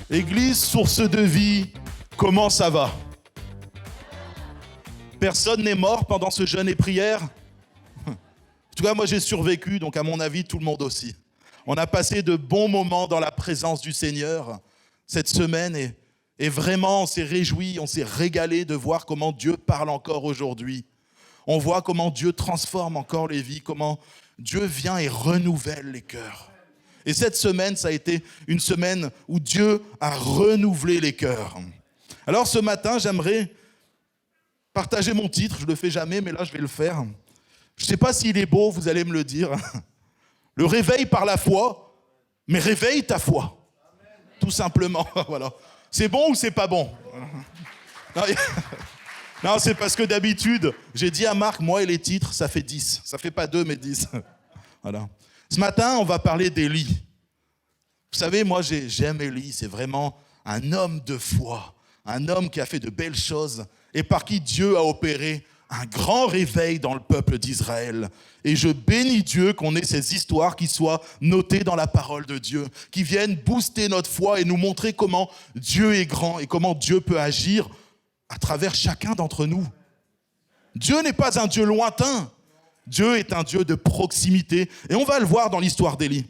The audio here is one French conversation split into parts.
Église, source de vie, comment ça va? Personne n'est mort pendant ce jeûne et prière? En tout cas, moi j'ai survécu, donc à mon avis, tout le monde aussi. On a passé de bons moments dans la présence du Seigneur cette semaine et vraiment on s'est réjouis, on s'est régalé de voir comment Dieu parle encore aujourd'hui. On voit comment Dieu transforme encore les vies, comment Dieu vient et renouvelle les cœurs. Et cette semaine, ça a été une semaine où Dieu a renouvelé les cœurs. Alors ce matin, j'aimerais partager mon titre. Je ne le fais jamais, mais là, je vais le faire. Je ne sais pas s'il est beau, vous allez me le dire. Le réveil par la foi, mais réveille ta foi. Tout simplement. Voilà. C'est bon ou c'est pas bon? Non, c'est parce que d'habitude, j'ai dit à Marc, moi et les titres, ça fait 10. Ça fait pas 2, mais 10. Voilà. Ce matin, on va parler d'Élie. Vous savez, moi, j'aime Élie. C'est vraiment un homme de foi, un homme qui a fait de belles choses et par qui Dieu a opéré un grand réveil dans le peuple d'Israël. Et je bénis Dieu qu'on ait ces histoires qui soient notées dans la parole de Dieu, qui viennent booster notre foi et nous montrer comment Dieu est grand et comment Dieu peut agir à travers chacun d'entre nous. Dieu n'est pas un Dieu lointain. Dieu est un Dieu de proximité. Et on va le voir dans l'histoire d'Élie.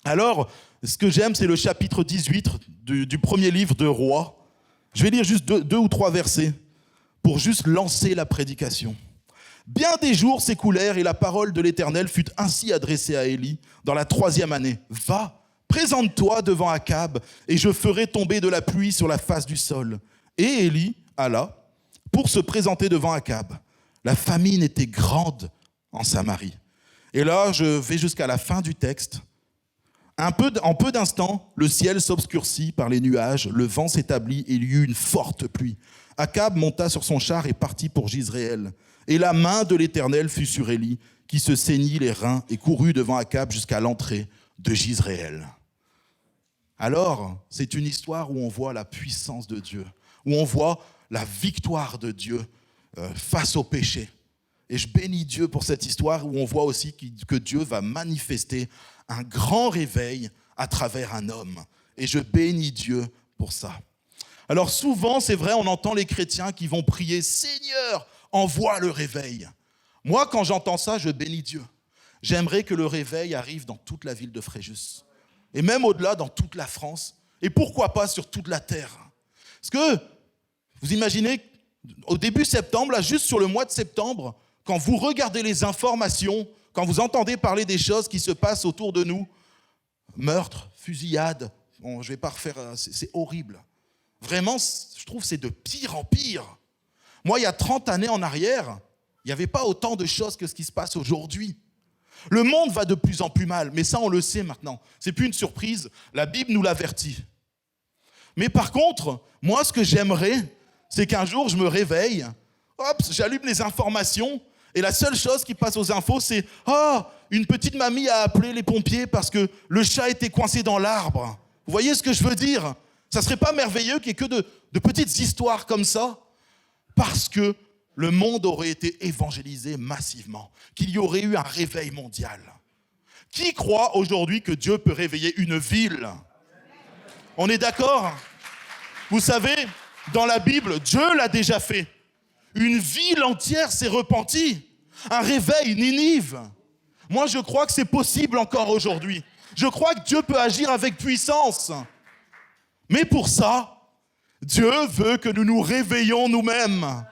Alors, ce que j'aime, c'est le chapitre 18 du premier livre de Rois. Je vais lire juste deux ou trois versets pour juste lancer la prédication. Bien des jours s'écoulèrent et la parole de l'Éternel fut ainsi adressée à Élie dans la 3e année. Va, présente-toi devant Akab et je ferai tomber de la pluie sur la face du sol. Et Élie alla pour se présenter devant Akab. La famine était grande en Samarie. Et là, je vais jusqu'à la fin du texte. En peu d'instants, le ciel s'obscurcit par les nuages, le vent s'établit et il y eut une forte pluie. Akab monta sur son char et partit pour Jizréel. Et la main de l'Éternel fut sur Élie, qui se saignit les reins et courut devant Akab jusqu'à l'entrée de Jizréel. Alors, c'est une histoire où on voit la puissance de Dieu, où on voit la victoire de Dieu face au péché. Et je bénis Dieu pour cette histoire où on voit aussi que Dieu va manifester un grand réveil à travers un homme. Et je bénis Dieu pour ça. Alors souvent, c'est vrai, on entend les chrétiens qui vont prier « Seigneur, envoie le réveil ». Moi, quand j'entends ça, je bénis Dieu. J'aimerais que le réveil arrive dans toute la ville de Fréjus. Et même au-delà, dans toute la France. Et pourquoi pas sur toute la terre. Parce que, vous imaginez, au début septembre, là, juste sur le mois de septembre, quand vous regardez les informations, quand vous entendez parler des choses qui se passent autour de nous, meurtre, fusillade, bon, je ne vais pas refaire, c'est horrible. Vraiment, je trouve que c'est de pire en pire. Moi, il y a 30 années en arrière, il n'y avait pas autant de choses que ce qui se passe aujourd'hui. Le monde va de plus en plus mal, mais ça, on le sait maintenant. Ce n'est plus une surprise, la Bible nous l'avertit. Mais par contre, moi, ce que j'aimerais, c'est qu'un jour, je me réveille, hop, j'allume les informations, et la seule chose qui passe aux infos, c'est « Ah, une petite mamie a appelé les pompiers parce que le chat était coincé dans l'arbre. » Vous voyez ce que je veux dire? Ça ne serait pas merveilleux qu'il n'y ait que de petites histoires comme ça? Parce que le monde aurait été évangélisé massivement, qu'il y aurait eu un réveil mondial. Qui croit aujourd'hui que Dieu peut réveiller une ville? On est d'accord? Vous savez, dans la Bible, Dieu l'a déjà fait. Une ville entière s'est repentie. Un réveil, Ninive. Moi, je crois que c'est possible encore aujourd'hui. Je crois que Dieu peut agir avec puissance. Mais pour ça, Dieu veut que nous nous réveillons nous-mêmes.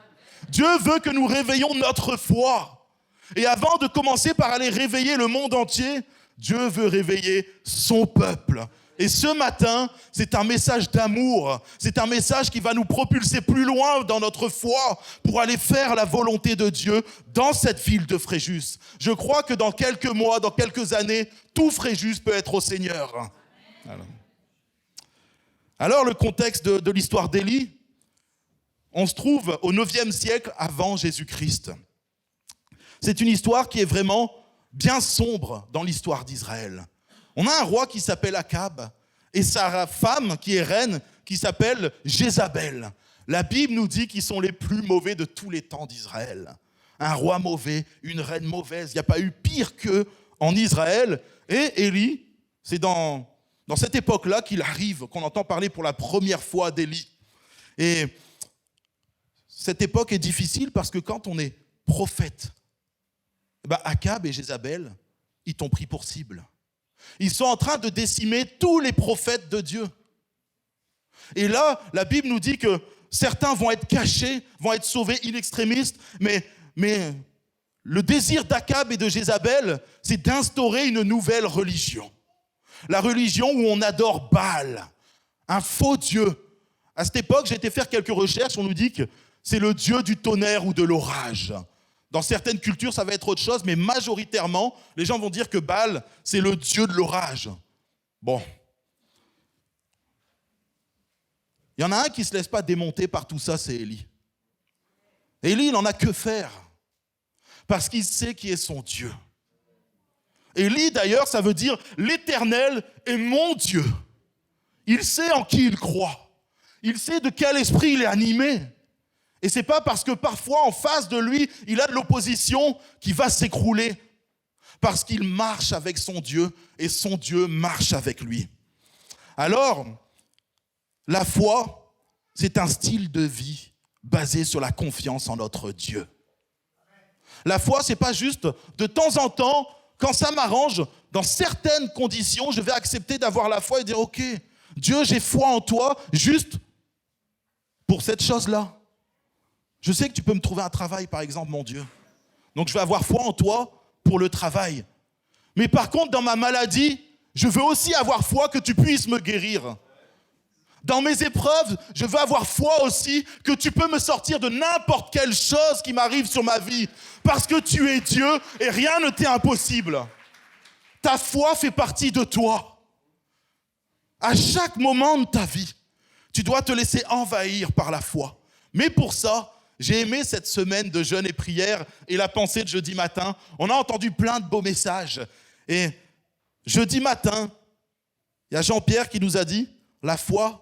Dieu veut que nous réveillons notre foi. Et avant de commencer par aller réveiller le monde entier, Dieu veut réveiller son peuple. Et ce matin, c'est un message d'amour. C'est un message qui va nous propulser plus loin dans notre foi pour aller faire la volonté de Dieu dans cette ville de Fréjus. Je crois que dans quelques mois, dans quelques années, tout Fréjus peut être au Seigneur. Alors, le contexte de l'histoire d'Élie, on se trouve au 9e siècle avant Jésus-Christ. C'est une histoire qui est vraiment bien sombre dans l'histoire d'Israël. On a un roi qui s'appelle Akab et sa femme qui est reine qui s'appelle Jézabel. La Bible nous dit qu'ils sont les plus mauvais de tous les temps d'Israël. Un roi mauvais, une reine mauvaise. Il n'y a pas eu pire qu'eux en Israël. Et Élie, c'est dans dans cette époque-là qu'il arrive, qu'on entend parler pour la première fois d'Élie. Et cette époque est difficile parce que quand on est prophète, Akab et Jézabel, ils t'ont pris pour cible. Ils sont en train de décimer tous les prophètes de Dieu. Et là, la Bible nous dit que certains vont être cachés, vont être sauvés in extremis, mais le désir d'Akab et de Jézabel, c'est d'instaurer une nouvelle religion. La religion où on adore Baal, un faux dieu. À cette époque, j'ai été faire quelques recherches, on nous dit que c'est le dieu du tonnerre ou de l'orage. Dans certaines cultures, ça va être autre chose, mais majoritairement, les gens vont dire que Baal, c'est le dieu de l'orage. Bon. Il y en a un qui ne se laisse pas démonter par tout ça, c'est Élie. Élie, il n'en a que faire, parce qu'il sait qui est son Dieu. Élie, d'ailleurs, ça veut dire « l'Éternel est mon Dieu ». Il sait en qui il croit. Il sait de quel esprit il est animé. Et ce n'est pas parce que parfois, en face de lui, il a de l'opposition qui va s'écrouler. Parce qu'il marche avec son Dieu et son Dieu marche avec lui. Alors, la foi, c'est un style de vie basé sur la confiance en notre Dieu. La foi, ce n'est pas juste de temps en temps, quand ça m'arrange, dans certaines conditions, je vais accepter d'avoir la foi et dire « Ok, Dieu, j'ai foi en toi, juste pour cette chose-là. Je sais que tu peux me trouver un travail, par exemple, mon Dieu. Donc je vais avoir foi en toi pour le travail. Mais par contre, dans ma maladie, je veux aussi avoir foi que tu puisses me guérir. Dans mes épreuves, je veux avoir foi aussi que tu peux me sortir de n'importe quelle chose qui m'arrive sur ma vie. Parce que tu es Dieu et rien ne t'est impossible. Ta foi fait partie de toi. À chaque moment de ta vie, tu dois te laisser envahir par la foi. Mais pour ça, j'ai aimé cette semaine de jeûne et prière et la pensée de jeudi matin. On a entendu plein de beaux messages. Et jeudi matin, il y a Jean-Pierre qui nous a dit, la foi,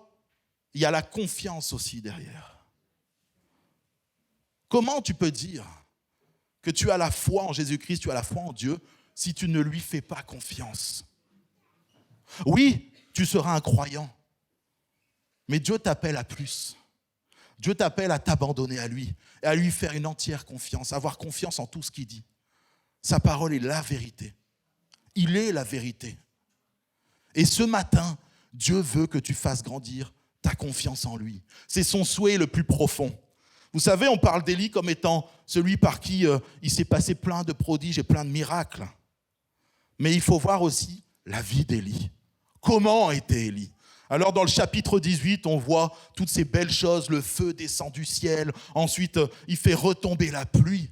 il y a la confiance aussi derrière. Comment tu peux dire que tu as la foi en Jésus-Christ, tu as la foi en Dieu, si tu ne lui fais pas confiance? Oui, tu seras un croyant, mais Dieu t'appelle à plus. Dieu t'appelle à t'abandonner à lui et à lui faire une entière confiance, avoir confiance en tout ce qu'il dit. Sa parole est la vérité. Il est la vérité. Et ce matin, Dieu veut que tu fasses grandir ta confiance en lui. C'est son souhait le plus profond. Vous savez, on parle d'Élie comme étant celui par qui il s'est passé plein de prodiges et plein de miracles. Mais il faut voir aussi la vie d'Élie. Comment était Élie? Alors dans le chapitre 18, on voit toutes ces belles choses, le feu descend du ciel, ensuite il fait retomber la pluie.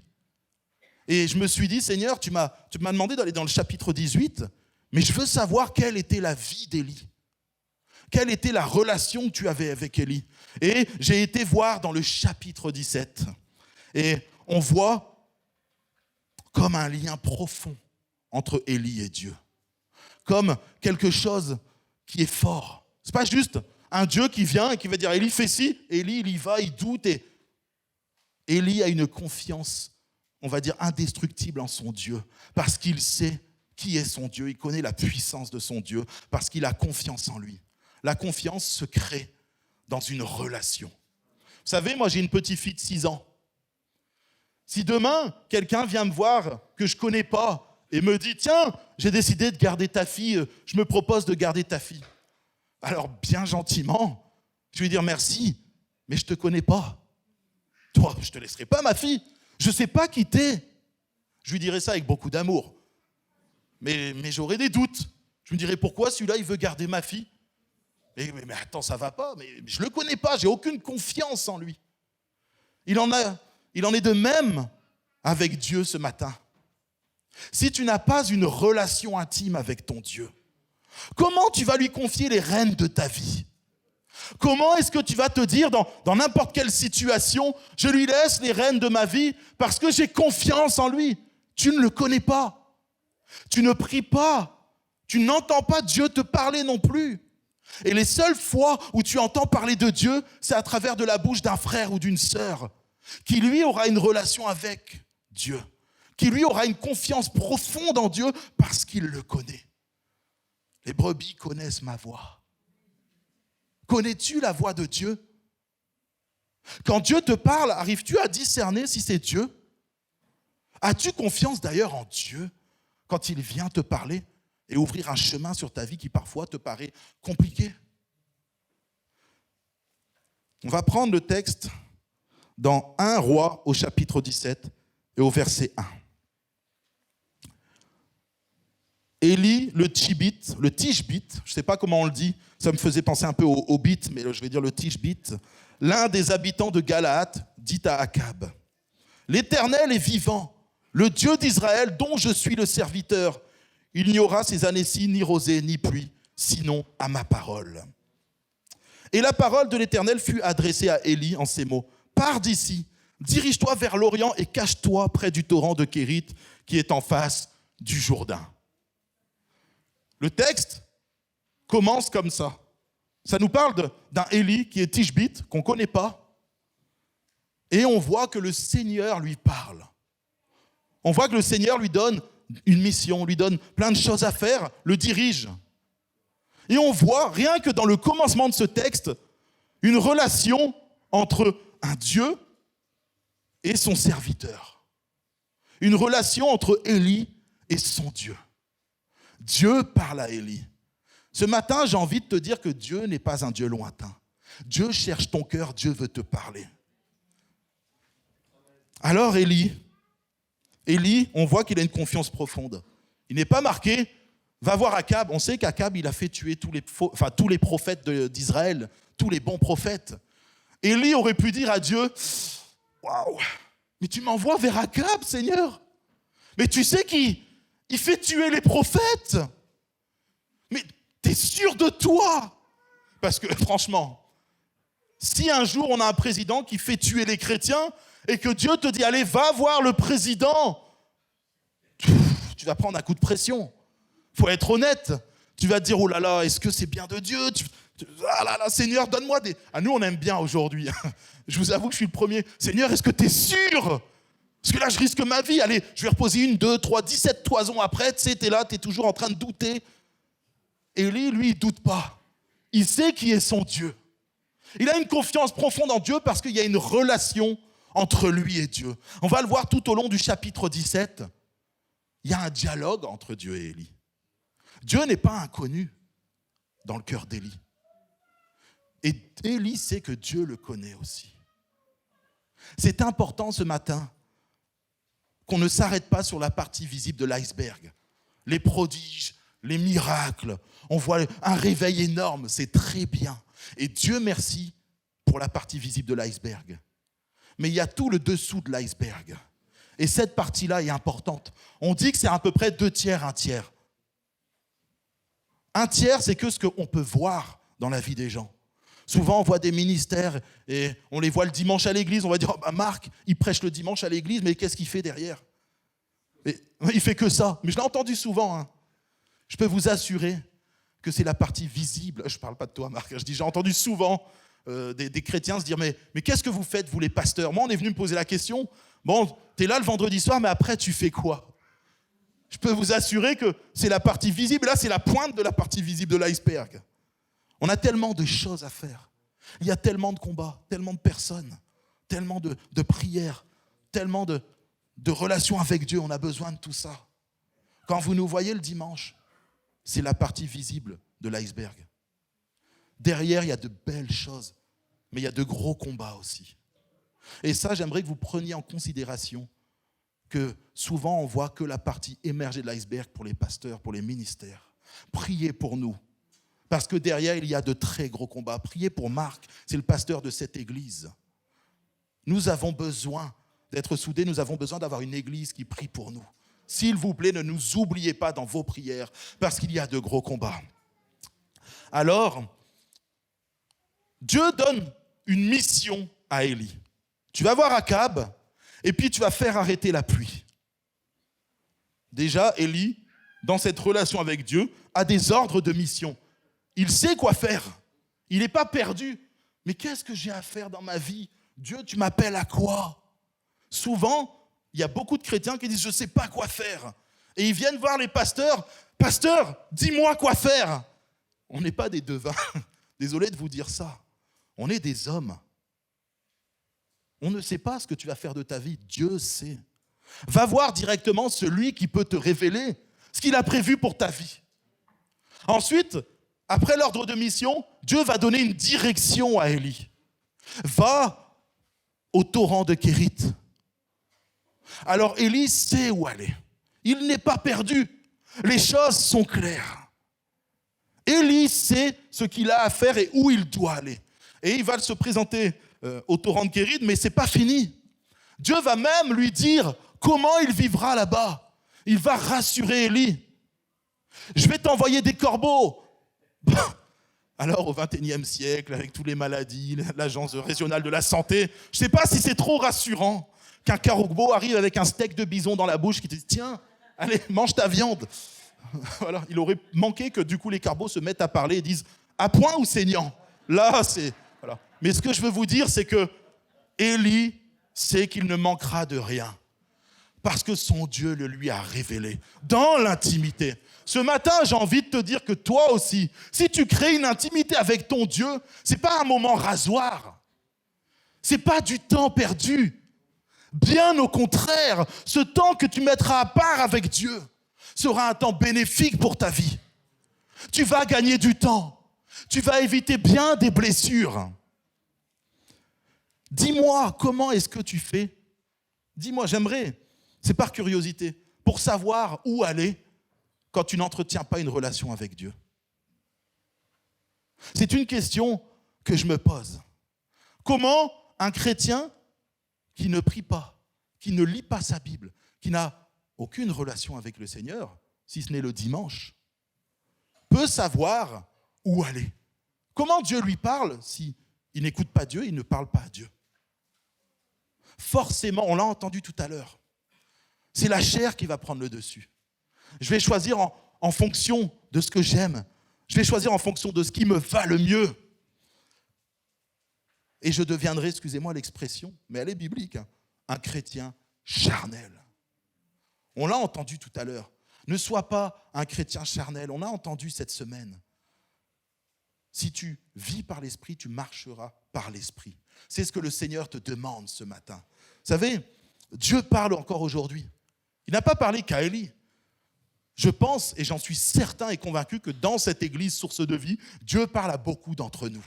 Et je me suis dit, Seigneur, tu m'as demandé d'aller dans le chapitre 18, mais je veux savoir quelle était la vie d'Élie. Quelle était la relation que tu avais avec Élie? Et j'ai été voir dans le chapitre 17. Et on voit comme un lien profond entre Élie et Dieu. Comme quelque chose qui est fort. C'est pas juste un Dieu qui vient et qui va dire « Élie, fais ci ». Élie, il y va, il doute. Et Élie a une confiance, on va dire, indestructible en son Dieu. Parce qu'il sait qui est son Dieu. Il connaît la puissance de son Dieu. Parce qu'il a confiance en lui. La confiance se crée dans une relation. Vous savez, moi j'ai une petite fille de 6 ans. Si demain, quelqu'un vient me voir que je ne connais pas et me dit « Tiens, j'ai décidé de garder ta fille, je me propose de garder ta fille. » Alors bien gentiment, je vais lui dire « Merci, mais je ne te connais pas. Toi, je ne te laisserai pas ma fille. Je ne sais pas qui t'es. » Je lui dirai ça avec beaucoup d'amour. Mais j'aurai des doutes. Je me dirai « Pourquoi celui-là, il veut garder ma fille ?» Mais attends, ça va pas, mais je ne le connais pas, j'ai aucune confiance en lui. Il en est de même avec Dieu ce matin. Si tu n'as pas une relation intime avec ton Dieu, comment tu vas lui confier les rênes de ta vie? Comment est-ce que tu vas te dire dans n'importe quelle situation, je lui laisse les rênes de ma vie parce que j'ai confiance en lui? Tu ne le connais pas. Tu ne pries pas. Tu n'entends pas Dieu te parler non plus. Et les seules fois où tu entends parler de Dieu, c'est à travers de la bouche d'un frère ou d'une sœur qui lui aura une relation avec Dieu, qui lui aura une confiance profonde en Dieu parce qu'il le connaît. Les brebis connaissent ma voix. Connais-tu la voix de Dieu? Quand Dieu te parle, arrives-tu à discerner si c'est Dieu? As-tu confiance d'ailleurs en Dieu quand il vient te parler et ouvrir un chemin sur ta vie qui parfois te paraît compliqué? On va prendre le texte dans 1 Roi au chapitre 17 et au verset 1. Élie, le Tishbite, je ne sais pas comment on le dit, ça me faisait penser un peu au Hobbit, mais je vais dire le Tishbite, l'un des habitants de Galaad, dit à Akab, « L'Éternel est vivant, le Dieu d'Israël dont je suis le serviteur. Il n'y aura ces années-ci ni rosée ni pluie, sinon à ma parole. » Et la parole de l'Éternel fut adressée à Élie en ces mots, « Pars d'ici, dirige-toi vers l'Orient et cache-toi près du torrent de Kérit qui est en face du Jourdain. » Le texte commence comme ça. Ça nous parle d'un Élie qui est Tishbite, qu'on ne connaît pas. Et on voit que le Seigneur lui parle. On voit que le Seigneur lui donne une mission, lui donne plein de choses à faire, le dirige. Et on voit, rien que dans le commencement de ce texte, une relation entre un Dieu et son serviteur. Une relation entre Élie et son Dieu. Dieu parle à Élie. Ce matin, j'ai envie de te dire que Dieu n'est pas un Dieu lointain. Dieu cherche ton cœur, Dieu veut te parler. Alors Élie, on voit qu'il a une confiance profonde. Il n'est pas marqué, va voir Akab. On sait qu'Akab, il a fait tuer tous les prophètes d'Israël, tous les bons prophètes. Élie aurait pu dire à Dieu, waouh, mais tu m'envoies vers Akab, Seigneur. Mais tu sais qu'il fait tuer les prophètes. Mais t'es sûr de toi? Parce que franchement, si un jour on a un président qui fait tuer les chrétiens et que Dieu te dit, allez, va voir le président, tu vas prendre un coup de pression. Il faut être honnête. Tu vas te dire, oh là là, est-ce que c'est bien de Dieu? Ah là là, Seigneur, donne-moi des... Ah, nous, on aime bien aujourd'hui. Je vous avoue que je suis le premier. Seigneur, est-ce que tu es sûr? Parce que là, je risque ma vie. Allez, je vais reposer 1, 2, 3, 17 toisons après. Tu sais, t'es là, t'es toujours en train de douter. Élie, lui, il doute pas. Il sait qui est son Dieu. Il a une confiance profonde en Dieu parce qu'il y a une relation entre lui et Dieu. On va le voir tout au long du chapitre 17. Il y a un dialogue entre Dieu et Élie. Dieu n'est pas inconnu dans le cœur d'Élie. Et Élie sait que Dieu le connaît aussi. C'est important ce matin qu'on ne s'arrête pas sur la partie visible de l'iceberg. Les prodiges, les miracles, on voit un réveil énorme, c'est très bien. Et Dieu merci pour la partie visible de l'iceberg. Mais il y a tout le dessous de l'iceberg. Et cette partie-là est importante. On dit que c'est à peu près 2 tiers, 1 tiers. 1 tiers, c'est que ce qu'on peut voir dans la vie des gens. Souvent, on voit des ministères et on les voit le dimanche à l'église. On va dire, oh bah Marc, il prêche le dimanche à l'église, mais qu'est-ce qu'il fait derrière? Il fait que ça. Mais je l'ai entendu souvent. Hein. Je peux vous assurer que c'est la partie visible. Je ne parle pas de toi, Marc. Je dis, j'ai entendu souvent des chrétiens se dire, mais qu'est-ce que vous faites, vous les pasteurs? Moi, on est venu me poser la question. Bon, tu es là le vendredi soir, mais après, tu fais quoi? Je peux vous assurer que c'est la partie visible. Là, c'est la pointe de la partie visible de l'iceberg. On a tellement de choses à faire. Il y a tellement de combats, tellement de personnes, tellement de prières, tellement de relations avec Dieu. On a besoin de tout ça. Quand vous nous voyez le dimanche, c'est la partie visible de l'iceberg. Derrière, il y a de belles choses, mais il y a de gros combats aussi. Et ça, j'aimerais que vous preniez en considération que souvent, on voit que la partie émergée de l'iceberg pour les pasteurs, pour les ministères. Priez pour nous. Parce que derrière, il y a de très gros combats. Priez pour Marc, c'est le pasteur de cette église. Nous avons besoin d'être soudés, nous avons besoin d'avoir une église qui prie pour nous. S'il vous plaît, ne nous oubliez pas dans vos prières, parce qu'il y a de gros combats. Alors, Dieu donne une mission à Élie. Tu vas voir Akab, et puis tu vas faire arrêter la pluie. Déjà, Élie, dans cette relation avec Dieu, a des ordres de mission. Il sait quoi faire. Il n'est pas perdu. Mais qu'est-ce que j'ai à faire dans ma vie? Dieu, tu m'appelles à quoi? Souvent, il y a beaucoup de chrétiens qui disent « je ne sais pas quoi faire ». Et ils viennent voir les pasteurs Pasteur, dis-moi quoi faire. On n'est pas des devins. Désolé de vous dire ça. On est des hommes. On ne sait pas ce que tu vas faire de ta vie. Dieu sait. Va voir directement celui qui peut te révéler ce qu'il a prévu pour ta vie. Ensuite, après l'ordre de mission, Dieu va donner une direction à Élie. Va au torrent de Kérit. Alors Élie sait où aller. Il n'est pas perdu. Les choses sont claires. Élie sait ce qu'il a à faire et où il doit aller. Et il va se présenter au torrent de Kérit, mais ce n'est pas fini. Dieu va même lui dire comment il vivra là-bas. Il va rassurer Élie. Je vais t'envoyer des corbeaux. Alors, au XXIe siècle, avec toutes les maladies, l'agence régionale de la santé, je ne sais pas si c'est trop rassurant qu'un corbeau arrive avec un steak de bison dans la bouche qui te dit « Tiens, allez, mange ta viande ». Voilà, il aurait manqué que du coup les corbeaux se mettent à parler et disent « À point ou saignant ?» Là, c'est... Voilà. Mais ce que je veux vous dire, c'est que Élie sait qu'il ne manquera de rien. Parce que son Dieu le lui a révélé dans l'intimité. Ce matin, j'ai envie de te dire que toi aussi, si tu crées une intimité avec ton Dieu, ce n'est pas un moment rasoir. Ce n'est pas du temps perdu. Bien au contraire, ce temps que tu mettras à part avec Dieu sera un temps bénéfique pour ta vie. Tu vas gagner du temps. Tu vas éviter bien des blessures. Dis-moi, comment est-ce que tu fais? Dis-moi, j'aimerais, c'est par curiosité, pour savoir où aller quand tu n'entretiens pas une relation avec Dieu. C'est une question que je me pose. Comment un chrétien qui ne prie pas, qui ne lit pas sa Bible, qui n'a aucune relation avec le Seigneur, si ce n'est le dimanche, peut savoir où aller? Comment Dieu lui parle si il n'écoute pas Dieu, il ne parle pas à Dieu? Forcément, on l'a entendu tout à l'heure, c'est la chair qui va prendre le dessus. Je vais choisir en fonction de ce que j'aime. Je vais choisir en fonction de ce qui me va le mieux. Et je deviendrai, excusez-moi l'expression, mais elle est biblique, un chrétien charnel. On l'a entendu tout à l'heure. Ne sois pas un chrétien charnel. On l'a entendu cette semaine. Si tu vis par l'esprit, tu marcheras par l'esprit. C'est ce que le Seigneur te demande ce matin. Vous savez, Dieu parle encore aujourd'hui. Il n'a pas parlé qu'à Élie. Je pense, et j'en suis certain et convaincu, que dans cette église source de vie, Dieu parle à beaucoup d'entre nous.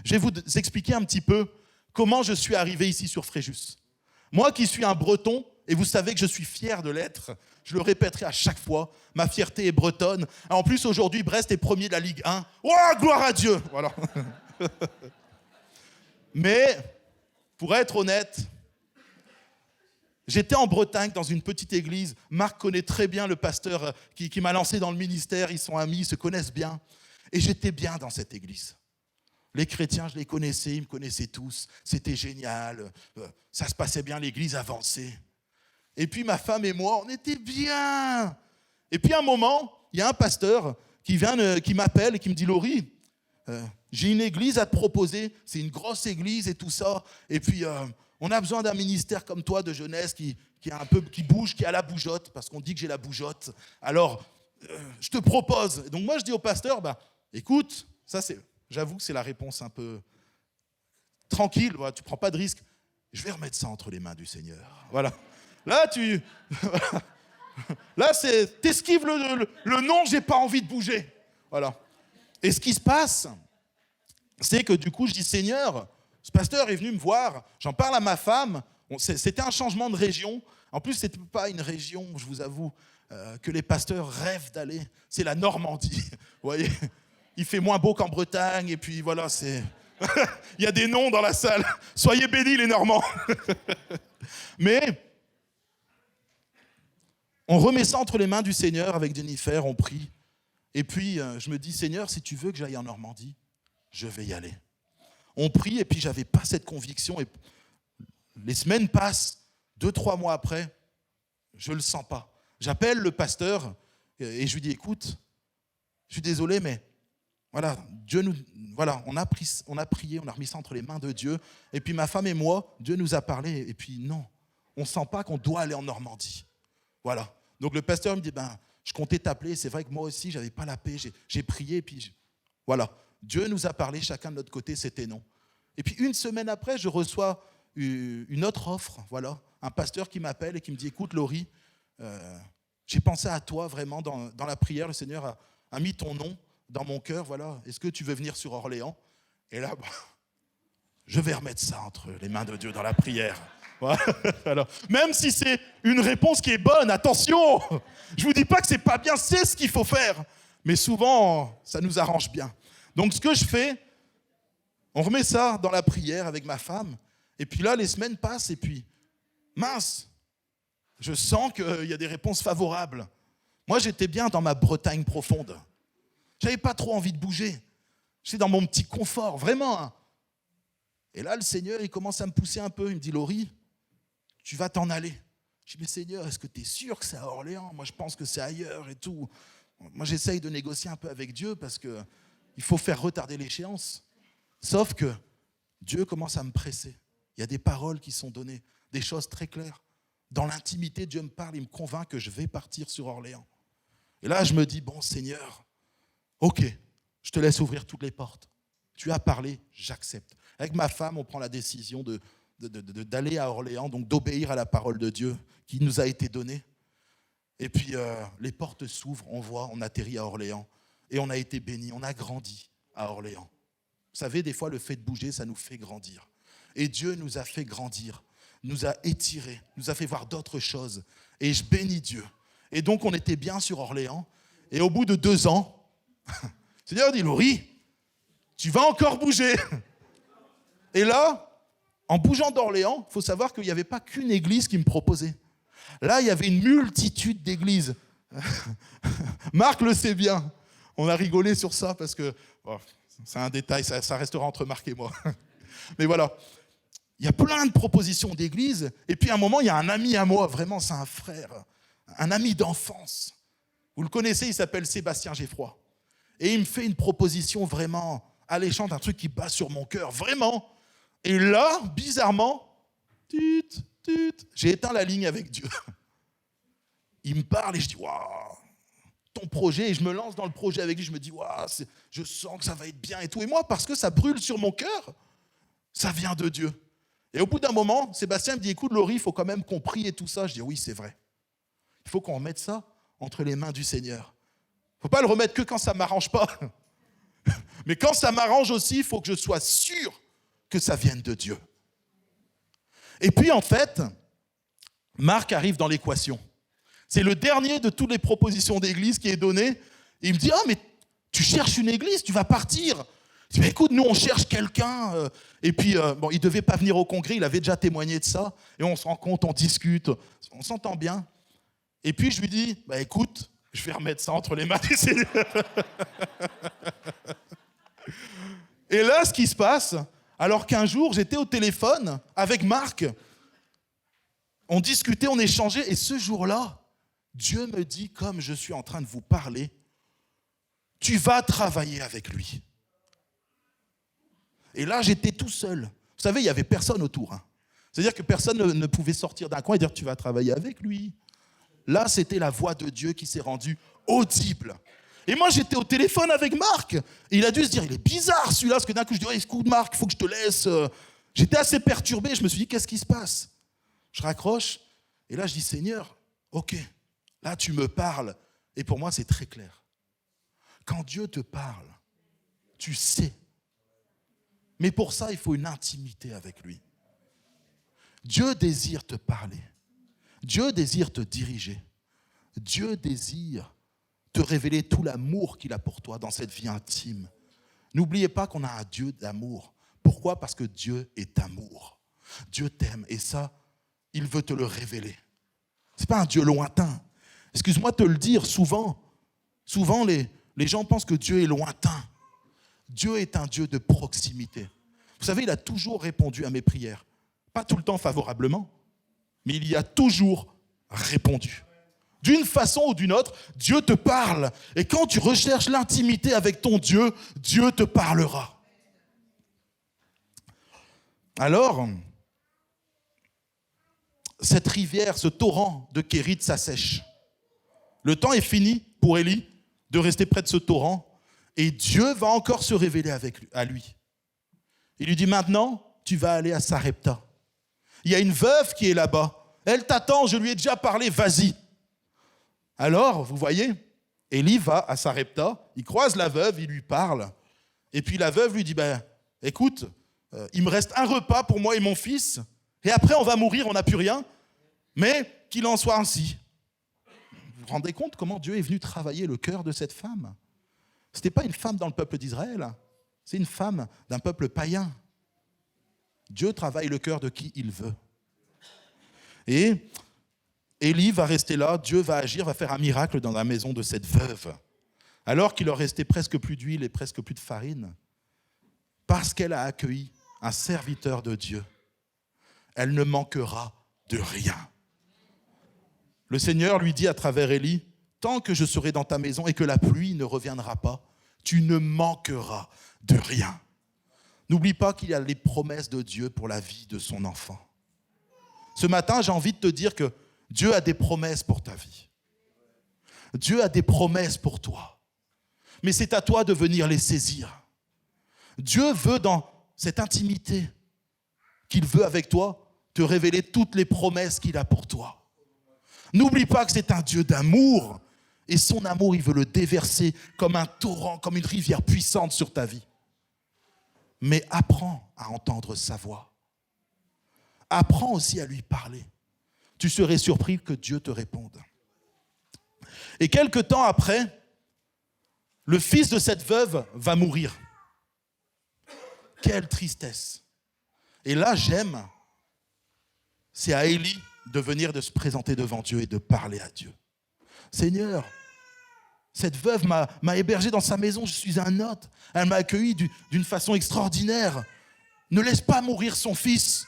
Je vais vous expliquer un petit peu comment je suis arrivé ici sur Fréjus. Moi qui suis un Breton, et vous savez que je suis fier de l'être, je le répéterai à chaque fois, ma fierté est bretonne. En plus, aujourd'hui, Brest est premier de la Ligue 1. Oh, gloire à Dieu! Voilà. Mais, pour être honnête, j'étais en Bretagne dans une petite église. Marc connaît très bien le pasteur qui m'a lancé dans le ministère. Ils sont amis, ils se connaissent bien. Et j'étais bien dans cette église. Les chrétiens, je les connaissais, ils me connaissaient tous. C'était génial. Ça se passait bien, l'église avançait. Et puis ma femme et moi, on était bien. Et puis à un moment, il y a un pasteur qui m'appelle et qui me dit « Laurie, j'ai une église à te proposer. C'est une grosse église et tout ça. Et puis... on a besoin d'un ministère comme toi de jeunesse qui bouge, qui a la bougeotte, parce qu'on dit que j'ai la bougeotte. Alors, je te propose. Donc moi, je dis au pasteur, écoute, j'avoue que c'est la réponse un peu tranquille, voilà, tu ne prends pas de risque. Je vais remettre ça entre les mains du Seigneur. Voilà. Là, t'esquives le non, j'ai pas envie de bouger. Voilà. Et ce qui se passe, c'est que du coup, je dis, Seigneur, ce pasteur est venu me voir, j'en parle à ma femme, c'était un changement de région. En plus, ce n'était pas une région, je vous avoue, que les pasteurs rêvent d'aller. C'est la Normandie, vous voyez. Il fait moins beau qu'en Bretagne, et puis voilà, il y a des noms dans la salle. Soyez bénis les Normands. Mais on remet ça entre les mains du Seigneur avec Jennifer, on prie. Et puis, je me dis, Seigneur, si tu veux que j'aille en Normandie, je vais y aller. On prie et puis je n'avais pas cette conviction. Et les semaines passent, 2-3 mois après, je ne le sens pas. J'appelle le pasteur et je lui dis, écoute, je suis désolé, mais voilà, on a prié, on a remis ça entre les mains de Dieu. Et puis ma femme et moi, Dieu nous a parlé. Et puis non, on ne sent pas qu'on doit aller en Normandie. Voilà. Donc le pasteur me dit, Je comptais t'appeler. C'est vrai que moi aussi, je n'avais pas la paix. J'ai prié, et puis voilà. Dieu nous a parlé, chacun de notre côté, c'était non. Et puis une semaine après, je reçois une autre offre. Voilà, un pasteur qui m'appelle et qui me dit, écoute Laurie, j'ai pensé à toi vraiment dans la prière. Le Seigneur a mis ton nom dans mon cœur. Voilà, est-ce que tu veux venir sur Orléans? Et là, je vais remettre ça entre les mains de Dieu dans la prière. Voilà. Alors, même si c'est une réponse qui est bonne, attention, je ne vous dis pas que ce n'est pas bien, c'est ce qu'il faut faire. Mais souvent, ça nous arrange bien. Donc, ce que je fais, on remet ça dans la prière avec ma femme. Et puis là, les semaines passent et puis, mince, je sens qu'il y a des réponses favorables. Moi, j'étais bien dans ma Bretagne profonde. Je n'avais pas trop envie de bouger. J'étais dans mon petit confort, vraiment. Et là, le Seigneur, il commence à me pousser un peu. Il me dit, Laurie, tu vas t'en aller. Je dis, mais Seigneur, est-ce que tu es sûr que c'est à Orléans? Moi, je pense que c'est ailleurs et tout. Moi, j'essaye de négocier un peu avec Dieu parce qu'il faut faire retarder l'échéance. Sauf que Dieu commence à me presser. Il y a des paroles qui sont données, des choses très claires. Dans l'intimité, Dieu me parle, il me convainc que je vais partir sur Orléans. Et là, je me dis, bon Seigneur, ok, je te laisse ouvrir toutes les portes. Tu as parlé, j'accepte. Avec ma femme, on prend la décision d'aller à Orléans, donc d'obéir à la parole de Dieu qui nous a été donnée. Et puis, les portes s'ouvrent, on atterrit à Orléans. Et on a été bénis, on a grandi à Orléans. Vous savez, des fois, le fait de bouger, ça nous fait grandir. Et Dieu nous a fait grandir, nous a étirés, nous a fait voir d'autres choses. Et je bénis Dieu. Et donc, on était bien sur Orléans. Et au bout de 2 ans, le Seigneur dit, Laurie, tu vas encore bouger. Et là, en bougeant d'Orléans, il faut savoir qu'il n'y avait pas qu'une église qui me proposait. Là, il y avait une multitude d'églises. Marc le sait bien. On a rigolé sur ça parce que c'est un détail, ça restera entre Marc et moi. Mais voilà, il y a plein de propositions d'églises. Et puis à un moment, il y a un ami à moi, vraiment, c'est un frère, un ami d'enfance. Vous le connaissez, il s'appelle Sébastien Geffroy. Et il me fait une proposition vraiment alléchante, un truc qui bat sur mon cœur, vraiment. Et là, bizarrement, j'ai éteint la ligne avec Dieu. Il me parle et je dis, waouh, ton projet, et je me lance dans le projet avec lui, je me dis, waouh, je sens que ça va être bien et tout. Et moi, parce que ça brûle sur mon cœur, ça vient de Dieu. Et au bout d'un moment, Sébastien me dit, écoute, Laurie, il faut quand même qu'on prie et tout ça. Je dis, oui, c'est vrai. Il faut qu'on remette ça entre les mains du Seigneur. Il ne faut pas le remettre que quand ça ne m'arrange pas. Mais quand ça m'arrange aussi, il faut que je sois sûr que ça vienne de Dieu. Et puis, en fait, Marc arrive dans l'équation. C'est le dernier de toutes les propositions d'église qui est donné. Et il me dit, mais tu cherches une église, tu vas partir. Je dis, écoute, nous, on cherche quelqu'un. Et puis, il ne devait pas venir au congrès, il avait déjà témoigné de ça. Et on se rend compte, on discute, on s'entend bien. Et puis, je lui dis, écoute, je vais remettre ça entre les mains du Seigneur. Et là, ce qui se passe, alors qu'un jour, j'étais au téléphone avec Marc, on discutait, on échangeait, et ce jour-là, Dieu me dit, comme je suis en train de vous parler, tu vas travailler avec lui. Et là, j'étais tout seul. Vous savez, il n'y avait personne autour. C'est-à-dire que personne ne pouvait sortir d'un coin et dire, tu vas travailler avec lui. Là, c'était la voix de Dieu qui s'est rendue audible. Et moi, j'étais au téléphone avec Marc. Et il a dû se dire, il est bizarre celui-là, parce que d'un coup, je dis, écoute Marc, il faut que je te laisse. J'étais assez perturbé, je me suis dit, qu'est-ce qui se passe? Je raccroche, et là, je dis, Seigneur, ok, là, tu me parles. Et pour moi, c'est très clair. Quand Dieu te parle, tu sais. Mais pour ça, il faut une intimité avec lui. Dieu désire te parler. Dieu désire te diriger. Dieu désire te révéler tout l'amour qu'il a pour toi dans cette vie intime. N'oubliez pas qu'on a un Dieu d'amour. Pourquoi? Parce que Dieu est amour. Dieu t'aime et ça, il veut te le révéler. Ce n'est pas un Dieu lointain. Excuse-moi de te le dire, souvent les gens pensent que Dieu est lointain. Dieu est un Dieu de proximité. Vous savez, il a toujours répondu à mes prières. Pas tout le temps favorablement, mais il y a toujours répondu. D'une façon ou d'une autre, Dieu te parle. Et quand tu recherches l'intimité avec ton Dieu, Dieu te parlera. Alors, cette rivière, ce torrent de Kérit s'assèche. Le temps est fini pour Élie de rester près de ce torrent et Dieu va encore se révéler à lui. Il lui dit maintenant, tu vas aller à Sarepta. Il y a une veuve qui est là-bas. Elle t'attend, je lui ai déjà parlé, vas-y. Alors, vous voyez, Élie va à Sarepta, il croise la veuve, il lui parle. Et puis la veuve lui dit, écoute, il me reste un repas pour moi et mon fils, et après on va mourir, on n'a plus rien, mais qu'il en soit ainsi. Vous vous rendez compte comment Dieu est venu travailler le cœur de cette femme ? Ce n'était pas une femme dans le peuple d'Israël, c'est une femme d'un peuple païen. Dieu travaille le cœur de qui il veut. Et Élie va rester là, Dieu va agir, va faire un miracle dans la maison de cette veuve. Alors qu'il leur restait presque plus d'huile et presque plus de farine, parce qu'elle a accueilli un serviteur de Dieu, elle ne manquera de rien. Le Seigneur lui dit à travers Élie, tant que je serai dans ta maison et que la pluie ne reviendra pas, tu ne manqueras de rien. N'oublie pas qu'il y a les promesses de Dieu pour la vie de son enfant. Ce matin, j'ai envie de te dire que Dieu a des promesses pour ta vie. Dieu a des promesses pour toi. Mais c'est à toi de venir les saisir. Dieu veut dans cette intimité qu'il veut avec toi, te révéler toutes les promesses qu'il a pour toi. N'oublie pas que c'est un Dieu d'amour et son amour, il veut le déverser comme un torrent, comme une rivière puissante sur ta vie. Mais apprends à entendre sa voix. Apprends aussi à lui parler. Tu serais surpris que Dieu te réponde. Et quelque temps après, le fils de cette veuve va mourir. Quelle tristesse. Et là, j'aime, c'est à Élie de venir, de se présenter devant Dieu et de parler à Dieu. Seigneur, cette veuve m'a hébergé dans sa maison, je suis un hôte. Elle m'a accueilli d'une façon extraordinaire. Ne laisse pas mourir son fils.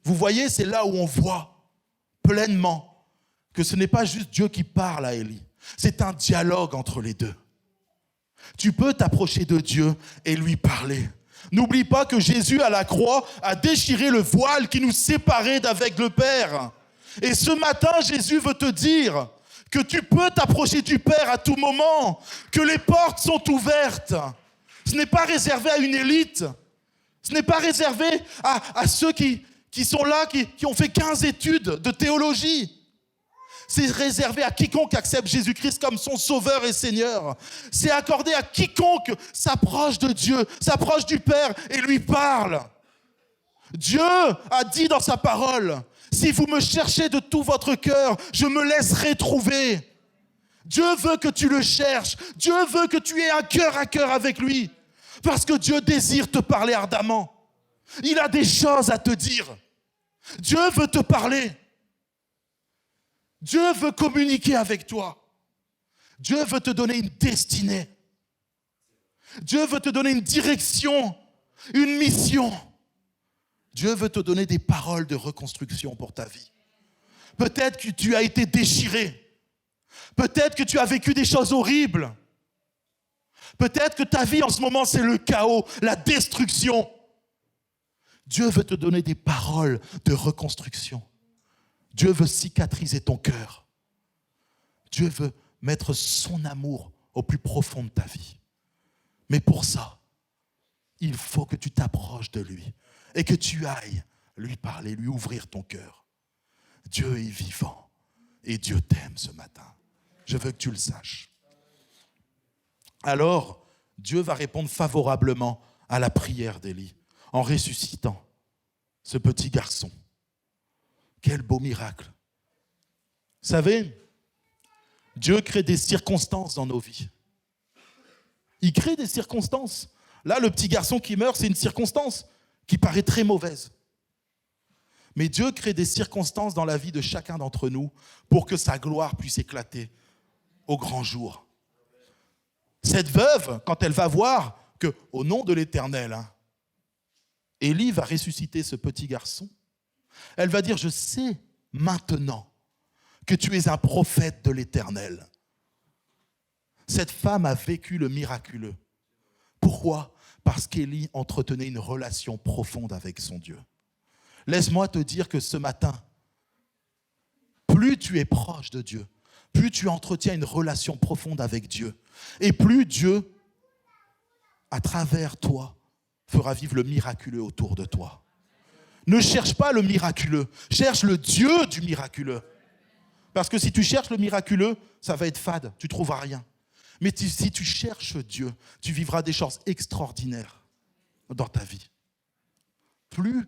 Vous voyez, c'est là où on voit pleinement que ce n'est pas juste Dieu qui parle à Élie. C'est un dialogue entre les deux. Tu peux t'approcher de Dieu et lui parler. N'oublie pas que Jésus à la croix a déchiré le voile qui nous séparait d'avec le Père. Et ce matin, Jésus veut te dire que tu peux t'approcher du Père à tout moment, que les portes sont ouvertes. Ce n'est pas réservé à une élite. Ce n'est pas réservé à ceux qui sont là, qui ont fait 15 études de théologie. C'est réservé à quiconque accepte Jésus-Christ comme son sauveur et Seigneur. C'est accordé à quiconque s'approche de Dieu, s'approche du Père et lui parle. Dieu a dit dans sa parole, si vous me cherchez de tout votre cœur, je me laisserai trouver. Dieu veut que tu le cherches. Dieu veut que tu aies un cœur à cœur avec lui. Parce que Dieu désire te parler ardemment. Il a des choses à te dire. Dieu veut te parler. Dieu veut communiquer avec toi. Dieu veut te donner une destinée. Dieu veut te donner une direction, une mission. Dieu veut te donner des paroles de reconstruction pour ta vie. Peut-être que tu as été déchiré. Peut-être que tu as vécu des choses horribles. Peut-être que ta vie en ce moment, c'est le chaos, la destruction. Dieu veut te donner des paroles de reconstruction. Dieu veut cicatriser ton cœur. Dieu veut mettre son amour au plus profond de ta vie. Mais pour ça, il faut que tu t'approches de lui et que tu ailles lui parler, lui ouvrir ton cœur. Dieu est vivant et Dieu t'aime ce matin. Je veux que tu le saches. Alors, Dieu va répondre favorablement à la prière d'Élie en ressuscitant ce petit garçon. Quel beau miracle. Vous savez, Dieu crée des circonstances dans nos vies. Il crée des circonstances. Là, le petit garçon qui meurt, c'est une circonstance qui paraît très mauvaise. Mais Dieu crée des circonstances dans la vie de chacun d'entre nous pour que sa gloire puisse éclater au grand jour. Cette veuve, quand elle va voir qu'au nom de l'Éternel, Élie va ressusciter ce petit garçon, elle va dire, je sais maintenant que tu es un prophète de l'Éternel. Cette femme a vécu le miraculeux. Pourquoi ? Parce qu'Élie entretenait une relation profonde avec son Dieu. Laisse-moi te dire que ce matin, plus tu es proche de Dieu, plus tu entretiens une relation profonde avec Dieu. Et plus Dieu, à travers toi, fera vivre le miraculeux autour de toi. Ne cherche pas le miraculeux, cherche le Dieu du miraculeux. Parce que si tu cherches le miraculeux, ça va être fade, tu ne trouveras rien. Mais si tu cherches Dieu, tu vivras des choses extraordinaires dans ta vie. Plus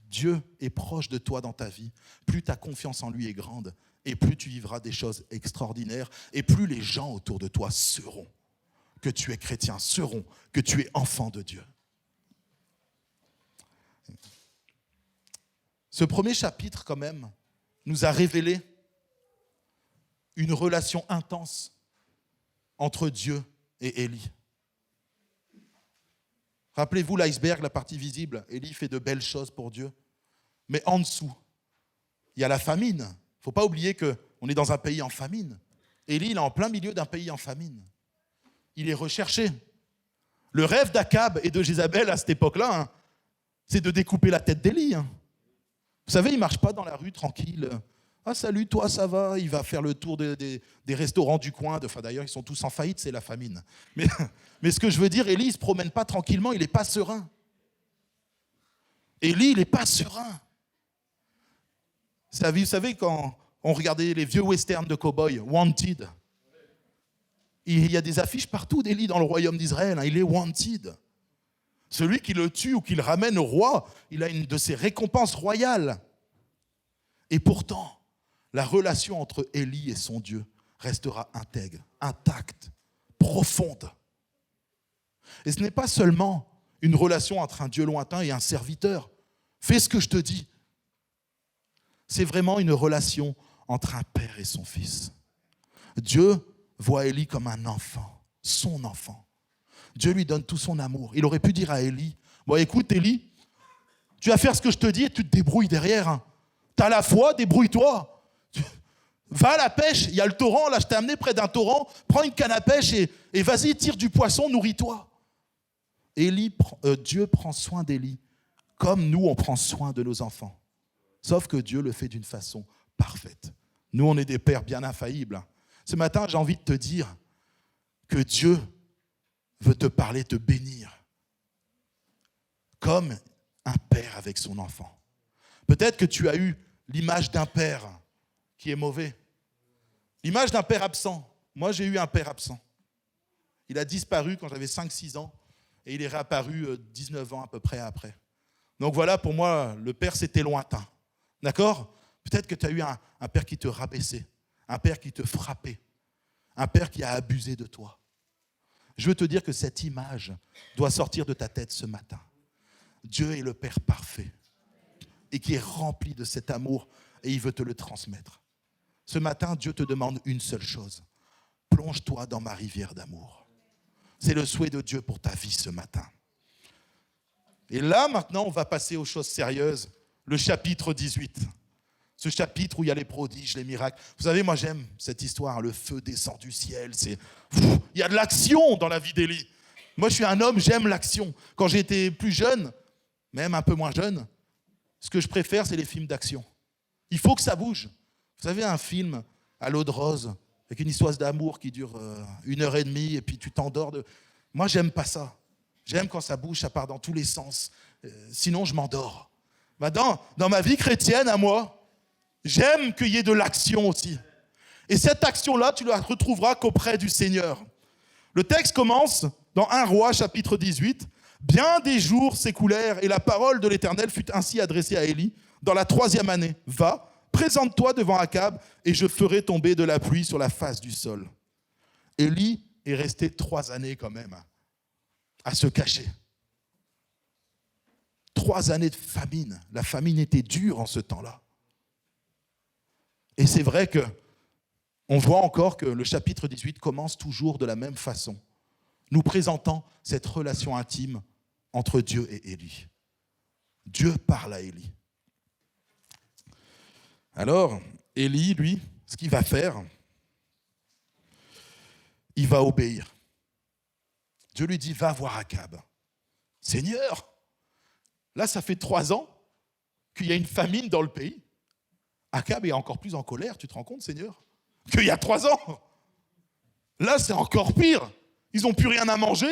Dieu est proche de toi dans ta vie, plus ta confiance en lui est grande, et plus tu vivras des choses extraordinaires, et plus les gens autour de toi sauront que tu es chrétien, sauront que tu es enfant de Dieu. Ce premier chapitre, quand même, nous a révélé une relation intense entre Dieu et Élie. Rappelez-vous l'iceberg, la partie visible. Élie fait de belles choses pour Dieu. Mais en dessous, il y a la famine. Il ne faut pas oublier qu'on est dans un pays en famine. Élie, il est en plein milieu d'un pays en famine. Il est recherché. Le rêve d'Akab et de Jézabel à cette époque-là, c'est de découper la tête d'Élie. Vous savez, il ne marche pas dans la rue tranquille. Ah salut, toi, ça va? Il va faire le tour des restaurants du coin. D'ailleurs, ils sont tous en faillite, c'est la famine. Mais ce que je veux dire, Élie, il ne se promène pas tranquillement, il n'est pas serein. Élie, il n'est pas serein. Vous savez, quand on regardait les vieux westerns de cow-boys, Wanted, il y a des affiches partout d'Élie dans le royaume d'Israël. Il est wanted. Celui qui le tue ou qui le ramène au roi, il a une de ses récompenses royales. Et pourtant, la relation entre Élie et son Dieu restera intègre, intacte, profonde. Et ce n'est pas seulement une relation entre un Dieu lointain et un serviteur. Fais ce que je te dis. C'est vraiment une relation entre un père et son fils. Dieu voit Élie comme un enfant, son enfant. Dieu lui donne tout son amour. Il aurait pu dire à Élie, bon écoute Élie, tu vas faire ce que je te dis et tu te débrouilles derrière. Tu as la foi, débrouille-toi. Va à la pêche, il y a le torrent, là je t'ai amené près d'un torrent, prends une canne à pêche et vas-y, tire du poisson, nourris-toi. Dieu prend soin d'Élie, comme nous on prend soin de nos enfants. Sauf que Dieu le fait d'une façon parfaite. Nous on est des pères bien infaillibles. Ce matin j'ai envie de te dire que Dieu veut te parler, te bénir, comme un père avec son enfant. Peut-être que tu as eu l'image d'un père qui est mauvais. L'image d'un père absent. Moi, j'ai eu un père absent. Il a disparu quand j'avais 5-6 ans et il est réapparu 19 ans à peu près après. Donc voilà, pour moi, le père, c'était lointain. D'accord ? Peut-être que tu as eu un père qui te rabaissait, un père qui te frappait, un père qui a abusé de toi. Je veux te dire que cette image doit sortir de ta tête ce matin. Dieu est le Père parfait et qui est rempli de cet amour et il veut te le transmettre. Ce matin, Dieu te demande une seule chose. Plonge-toi dans ma rivière d'amour. C'est le souhait de Dieu pour ta vie ce matin. Et là, maintenant, on va passer aux choses sérieuses. Le chapitre 18. Ce chapitre où il y a les prodiges, les miracles. Vous savez, moi j'aime cette histoire. Le feu descend du ciel. Il y a de l'action dans la vie d'Élie. Moi je suis un homme, j'aime l'action. Quand j'étais plus jeune, même un peu moins jeune, ce que je préfère, c'est les films d'action. Il faut que ça bouge. Vous savez, un film à l'eau de rose, avec une histoire d'amour qui dure 1h30 et puis tu t'endors. Moi, j'aime pas ça. J'aime quand ça bouge, ça part dans tous les sens. Sinon, je m'endors. Dans ma vie chrétienne, à moi, j'aime qu'il y ait de l'action aussi. Et cette action-là, tu la retrouveras qu'auprès du Seigneur. Le texte commence dans 1 Roi, chapitre 18. Bien des jours s'écoulèrent et la parole de l'Éternel fut ainsi adressée à Élie dans la 3e année. Va, présente-toi devant Akab et je ferai tomber de la pluie sur la face du sol. Élie est resté 3 années quand même à se cacher. 3 années de famine. La famine était dure en ce temps-là. Et c'est vrai qu'on voit encore que le chapitre 18 commence toujours de la même façon, nous présentant cette relation intime entre Dieu et Élie. Dieu parle à Élie. Alors, Élie, lui, ce qu'il va faire, il va obéir. Dieu lui dit, va voir Akab. Seigneur, là, ça fait 3 ans qu'il y a une famine dans le pays. Akab est encore plus en colère, tu te rends compte, Seigneur ? qu'il y a 3 ans. Là, c'est encore pire. Ils n'ont plus rien à manger.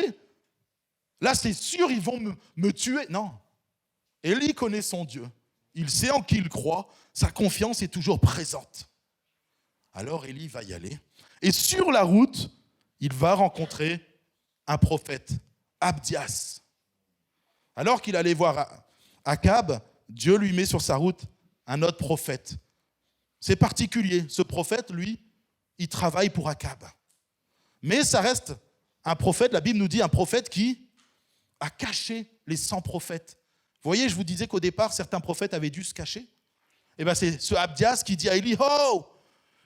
Là, c'est sûr, ils vont me tuer. Non. Élie connaît son Dieu. Il sait en qui il croit. Sa confiance est toujours présente. Alors Élie va y aller. Et sur la route, il va rencontrer un prophète, Abdias. Alors qu'il allait voir Akab, Dieu lui met sur sa route un autre prophète. C'est particulier. Ce prophète, lui, il travaille pour Akab. Mais ça reste un prophète, la Bible nous dit un prophète qui a caché les 100 prophètes. Vous voyez, je vous disais qu'au départ, certains prophètes avaient dû se cacher. Et bien c'est ce Abdias qui dit à Élie,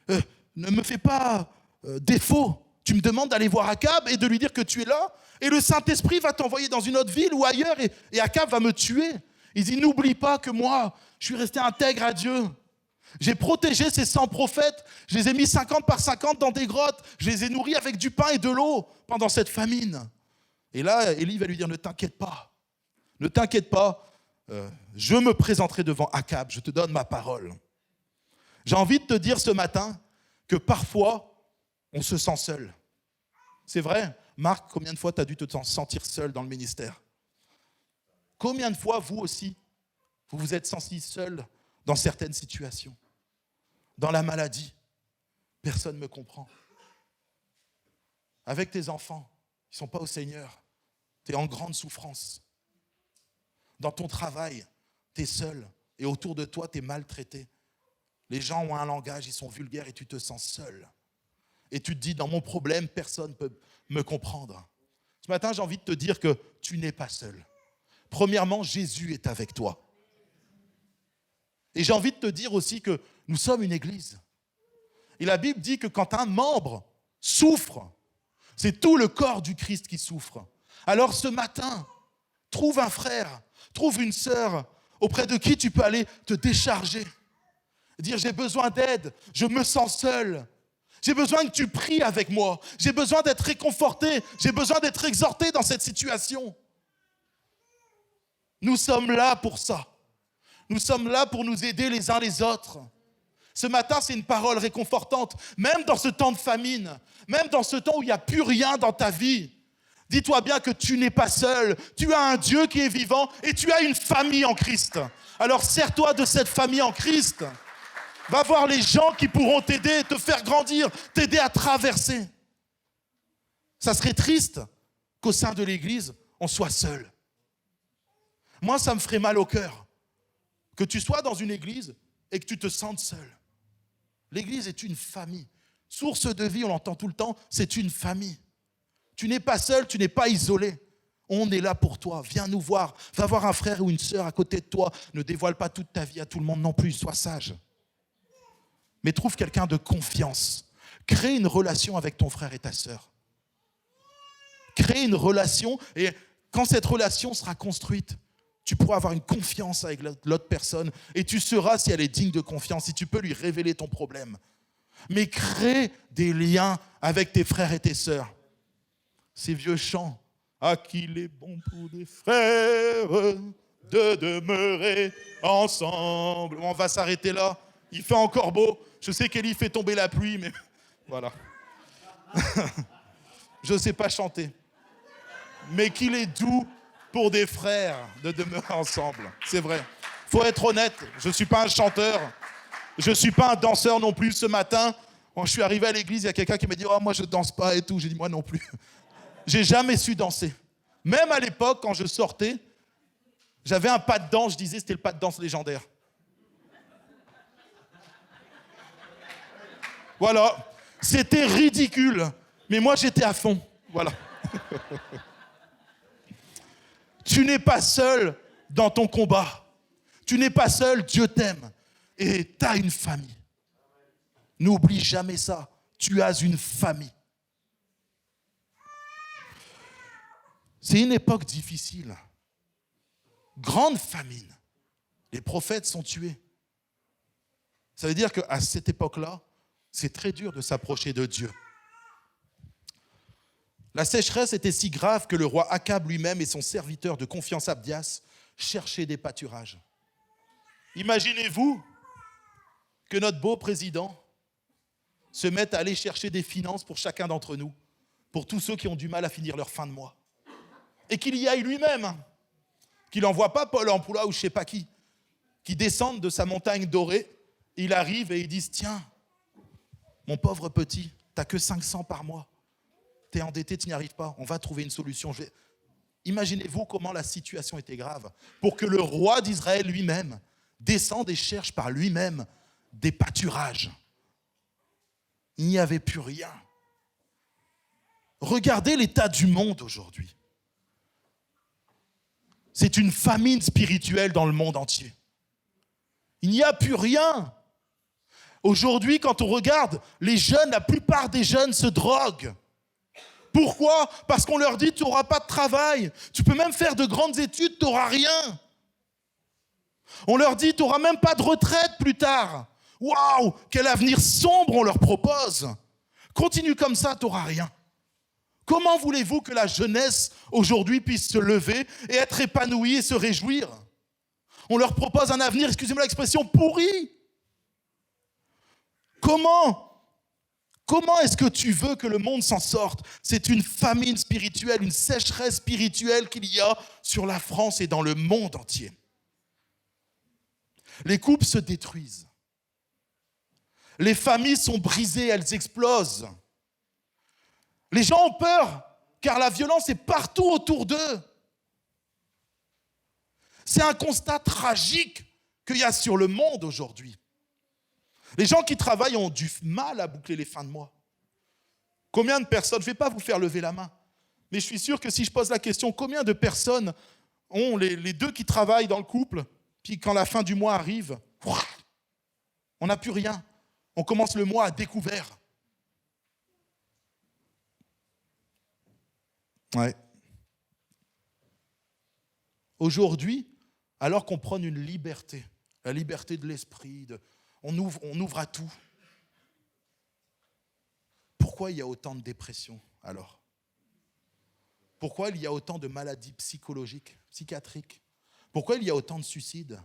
ne me fais pas défaut. Tu me demandes d'aller voir Akab et de lui dire que tu es là, et le Saint-Esprit va t'envoyer dans une autre ville ou ailleurs, et Akab va me tuer. Il dit, n'oublie pas que moi, je suis resté intègre à Dieu. J'ai protégé ces 100 prophètes, je les ai mis 50 par 50 dans des grottes, je les ai nourris avec du pain et de l'eau pendant cette famine. Et là, Élie va lui dire, ne t'inquiète pas, je me présenterai devant Akab, je te donne ma parole. J'ai envie de te dire ce matin que parfois, on se sent seul. C'est vrai, Marc, combien de fois tu as dû te sentir seul dans le ministère? Combien de fois, vous aussi, vous vous êtes senti seul dans certaines situations? Dans la maladie, personne ne me comprend. Avec tes enfants, ils ne sont pas au Seigneur, tu es en grande souffrance. Dans ton travail, tu es seul et autour de toi, tu es maltraité. Les gens ont un langage, ils sont vulgaires et tu te sens seul. Et tu te dis, dans mon problème, personne ne peut me comprendre. Ce matin, j'ai envie de te dire que tu n'es pas seul. Premièrement, Jésus est avec toi. Et j'ai envie de te dire aussi que nous sommes une église. Et la Bible dit que quand un membre souffre, c'est tout le corps du Christ qui souffre. Alors ce matin, trouve un frère, trouve une sœur auprès de qui tu peux aller te décharger. Dire, j'ai besoin d'aide, je me sens seul. J'ai besoin que tu pries avec moi. J'ai besoin d'être réconforté. J'ai besoin d'être exhorté dans cette situation. Nous sommes là pour ça. Nous sommes là pour nous aider les uns les autres. Ce matin, c'est une parole réconfortante. Même dans ce temps de famine, même dans ce temps où il n'y a plus rien dans ta vie, dis-toi bien que tu n'es pas seul. Tu as un Dieu qui est vivant et tu as une famille en Christ. Alors sers-toi de cette famille en Christ. Va voir les gens qui pourront t'aider, te faire grandir, t'aider à traverser. Ça serait triste qu'au sein de l'Église, on soit seul. Moi, ça me ferait mal au cœur que tu sois dans une église et que tu te sentes seul. L'église est une famille. Source de vie, on l'entend tout le temps, c'est une famille. Tu n'es pas seul, tu n'es pas isolé. On est là pour toi. Viens nous voir. Va voir un frère ou une sœur à côté de toi. Ne dévoile pas toute ta vie à tout le monde non plus. Sois sage. Mais trouve quelqu'un de confiance. Crée une relation avec ton frère et ta sœur. Crée une relation et quand cette relation sera construite, tu pourras avoir une confiance avec l'autre personne et tu sauras si elle est digne de confiance, si tu peux lui révéler ton problème. Mais crée des liens avec tes frères et tes sœurs. Ces vieux chants, à qu'il est bon pour des frères de demeurer ensemble. On va s'arrêter là. Il fait encore beau. Je sais qu'Élie fait tomber la pluie, mais voilà. Je ne sais pas chanter. Mais qu'il est doux pour des frères de demeurer ensemble. C'est vrai. Il faut être honnête. Je ne suis pas un chanteur. Je ne suis pas un danseur non plus. Ce matin, quand je suis arrivé à l'église, il y a quelqu'un qui m'a dit « Oh, moi, je ne danse pas et tout. » J'ai dit « Moi non plus. » J'ai jamais su danser. Même à l'époque, quand je sortais, j'avais un pas de danse. Je disais c'était le pas de danse légendaire. Voilà, c'était ridicule, mais moi j'étais à fond, voilà. Tu n'es pas seul dans ton combat, tu n'es pas seul, Dieu t'aime, et tu as une famille. N'oublie jamais ça, tu as une famille. C'est une époque difficile, grande famine, les prophètes sont tués. Ça veut dire qu'à cette époque-là, c'est très dur de s'approcher de Dieu. La sécheresse était si grave que le roi Akab lui-même et son serviteur de confiance Abdias cherchaient des pâturages. Imaginez-vous que notre beau président se mettent à aller chercher des finances pour chacun d'entre nous, pour tous ceux qui ont du mal à finir leur fin de mois. Et qu'il y aille lui-même, qu'il n'envoie pas Paul Emploi ou je ne sais pas qui descende de sa montagne dorée, il arrive et ils disent « Tiens, mon pauvre petit, tu n'as que 500 par mois, tu es endetté, tu n'y arrives pas, on va trouver une solution. » Imaginez-vous comment la situation était grave pour que le roi d'Israël lui-même descende et cherche par lui-même des pâturages. Il n'y avait plus rien. Regardez l'état du monde aujourd'hui. C'est une famine spirituelle dans le monde entier. Il n'y a plus rien. Aujourd'hui, quand on regarde, les jeunes, la plupart des jeunes se droguent. Pourquoi ? Parce qu'on leur dit, tu n'auras pas de travail. Tu peux même faire de grandes études, tu n'auras rien. On leur dit, tu n'auras même pas de retraite plus tard. Waouh, quel avenir sombre on leur propose. Continue comme ça, tu n'auras rien. Comment voulez-vous que la jeunesse aujourd'hui puisse se lever et être épanouie et se réjouir ? On leur propose un avenir, excusez-moi l'expression, pourri. Comment est-ce que tu veux que le monde s'en sorte ? C'est une famine spirituelle, une sécheresse spirituelle qu'il y a sur la France et dans le monde entier. Les couples se détruisent. Les familles sont brisées, elles explosent. Les gens ont peur, car la violence est partout autour d'eux. C'est un constat tragique qu'il y a sur le monde aujourd'hui. Les gens qui travaillent ont du mal à boucler les fins de mois. Combien de personnes, je ne vais pas vous faire lever la main, mais je suis sûr que si je pose la question, combien de personnes ont les deux qui travaillent dans le couple, puis quand la fin du mois arrive, on n'a plus rien. On commence le mois à découvert. Ouais. Aujourd'hui, alors qu'on prône une liberté, la liberté de l'esprit, on ouvre à tout. Pourquoi il y a autant de dépression alors ? Pourquoi il y a autant de maladies psychologiques, psychiatriques ? Pourquoi il y a autant de suicides ?